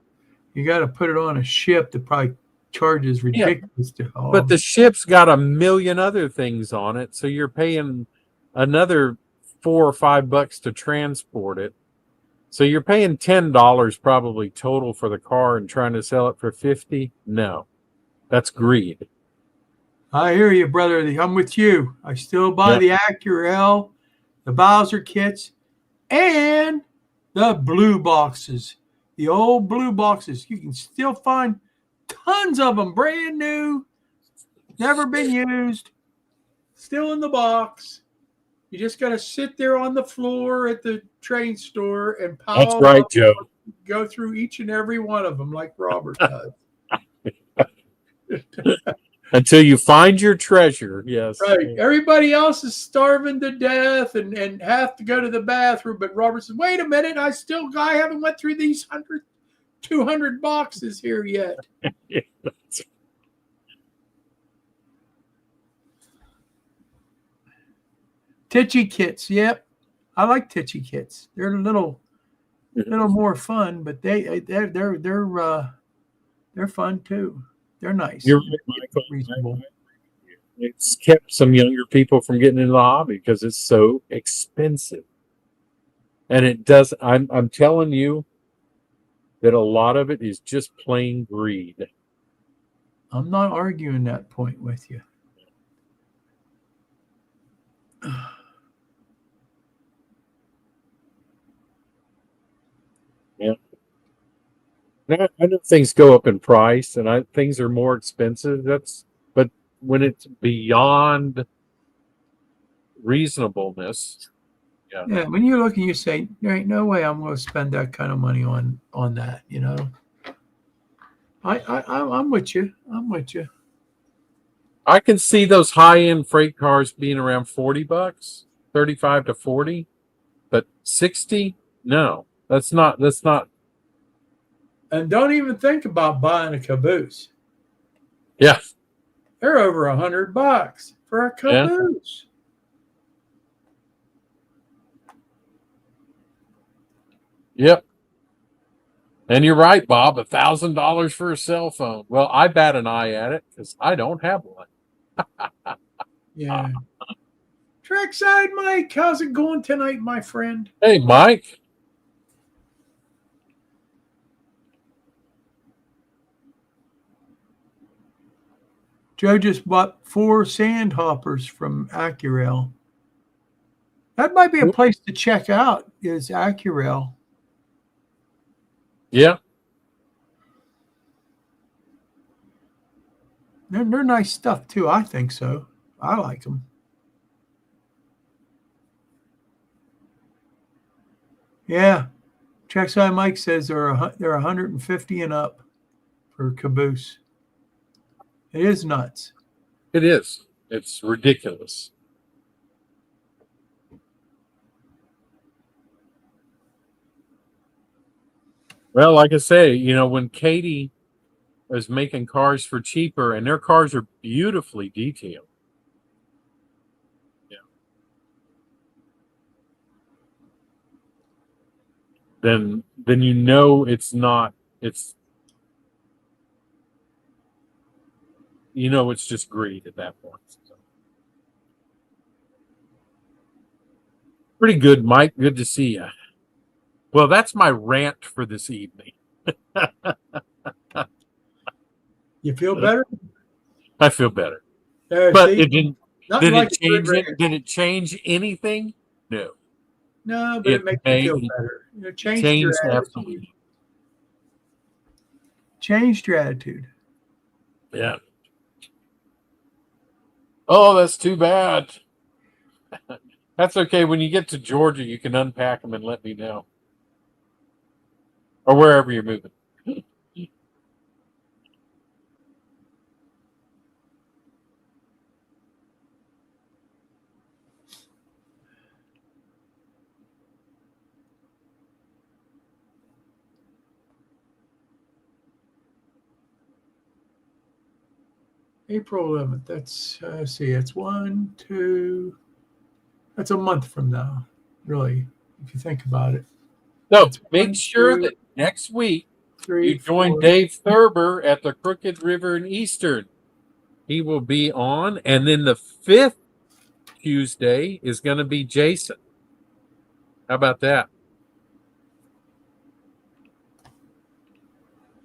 You got to put it on a ship that probably charges ridiculous to haul. But the ship's got a million other things on it, so you're paying another $4 or $5 to transport it. So you're paying $10 probably total for the car and trying to sell it for 50. No, that's greed. I hear you, brother. I'm with you. I still buy the Acura L, the Bowser kits, and the blue boxes. The old blue boxes. You can still find tons of them, brand new, never been used, still in the box. You just got to sit there on the floor at the train store and That's pile right, up, Joe. go through each and every one of them like Robert does. Until you find your treasure, yes. Right. Everybody else is starving to death and have to go to the bathroom. But Robert says, wait a minute, I haven't went through these 200 boxes here yet. Yeah, Titchy kits. Yep. I like Titchy kits. They're a little more fun, but they're fun too. They're nice. You're right, Michael. Reasonable. It's kept some younger people from getting into the hobby because it's so expensive. And it does. I'm telling you that a lot of it is just plain greed. I'm not arguing that point with you. Yeah. Now, I know things go up in price and things are more expensive. But when it's beyond reasonableness, Yeah, when you look and you say, there ain't no way I'm going to spend that kind of money on that, you know. I'm with you. I'm with you. I can see those high-end freight cars being around $40, 35 to 40, but 60, no. That's not. And don't even think about buying a caboose. Yeah. They're over $100 for a caboose. Yep. And you're right, Bob. $1,000 for a cell phone. Well, I bat an eye at it because I don't have one. Yeah. Trackside Mike, how's it going tonight, my friend? Hey, Mike. Joe just bought 4 sandhoppers from Acurel. That might be a place to check out, is Acurel. Yeah. They're nice stuff, too. I think so. I like them. Yeah. Trackside Mike says they're 150 and up for caboose. It is nuts. It is. It's ridiculous. Well, like I say, when Katie is making cars for cheaper, and their cars are beautifully detailed. Yeah. Then it's not. It's it's just greed at that point. So. Pretty good, Mike. Good to see you. Well, that's my rant for this evening. You feel better? I feel better. But See, it didn't. nothing Did like it a good change it? rant. Did it change anything? No. No, but it makes you feel better. Change your Changed attitude. absolutely. Changed your attitude. Yeah. Oh, that's too bad. That's okay. When you get to Georgia, you can unpack them and let me know. Or wherever you're moving. April 11th. That's see, it's 1, 2. That's a month from now, really, if you think about it. So It's make 1, sure 2, that next week 3, you join 4. Dave Thurber at the Crooked River in Eastern. He will be on. And then the 5th Tuesday is going to be Jason. How about that?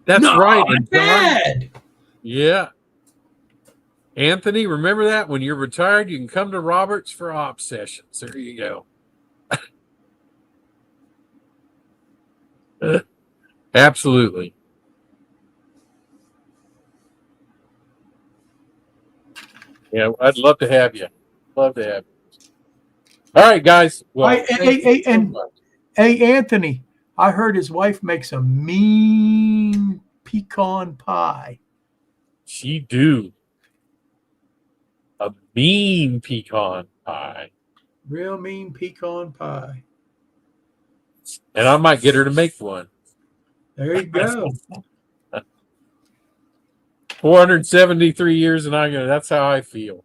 That's Not right. And John, bad. yeah. Anthony, remember that? When you're retired, you can come to Roberts for op sessions. There you go. Absolutely. Yeah, I'd love to have you. Love to have you. All right, guys. Well, Hey, Anthony, I heard his wife makes a mean pecan pie. she do a mean pecan pie, Real mean pecan pie. and I might get her to make one. There you go. 473 years, and I go. That's how I feel.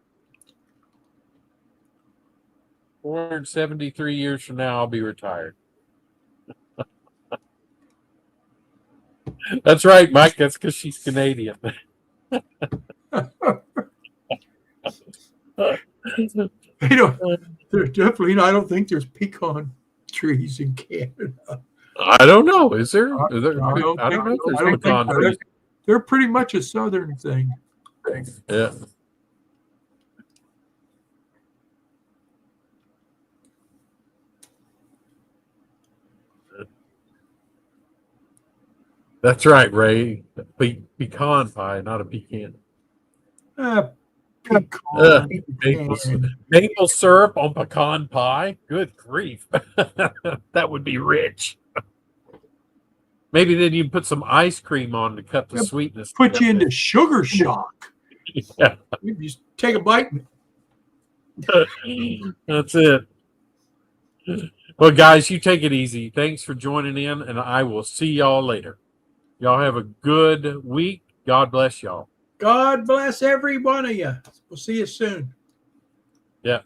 473 years from now, I'll be retired. That's right, Mike. That's because she's Canadian. They don't. There's definitely. I don't think there's pecan trees in Canada. I don't know. Is there? I don't I don't know if there's think pecan so. trees. They're pretty much a southern thing. Yeah. That's right, Ray. Pecan pie, not a pecan. Pecan. Maple syrup on pecan pie? Good grief. That would be rich. Maybe then you can put some ice cream on to cut the sweetness. Put you into sugar shock. Yeah. You just take a bite. That's it. Well, guys, you take it easy. Thanks for joining in, and I will see y'all later. Y'all have a good week. God bless y'all. God bless every one of you. We'll see you soon. Yeah.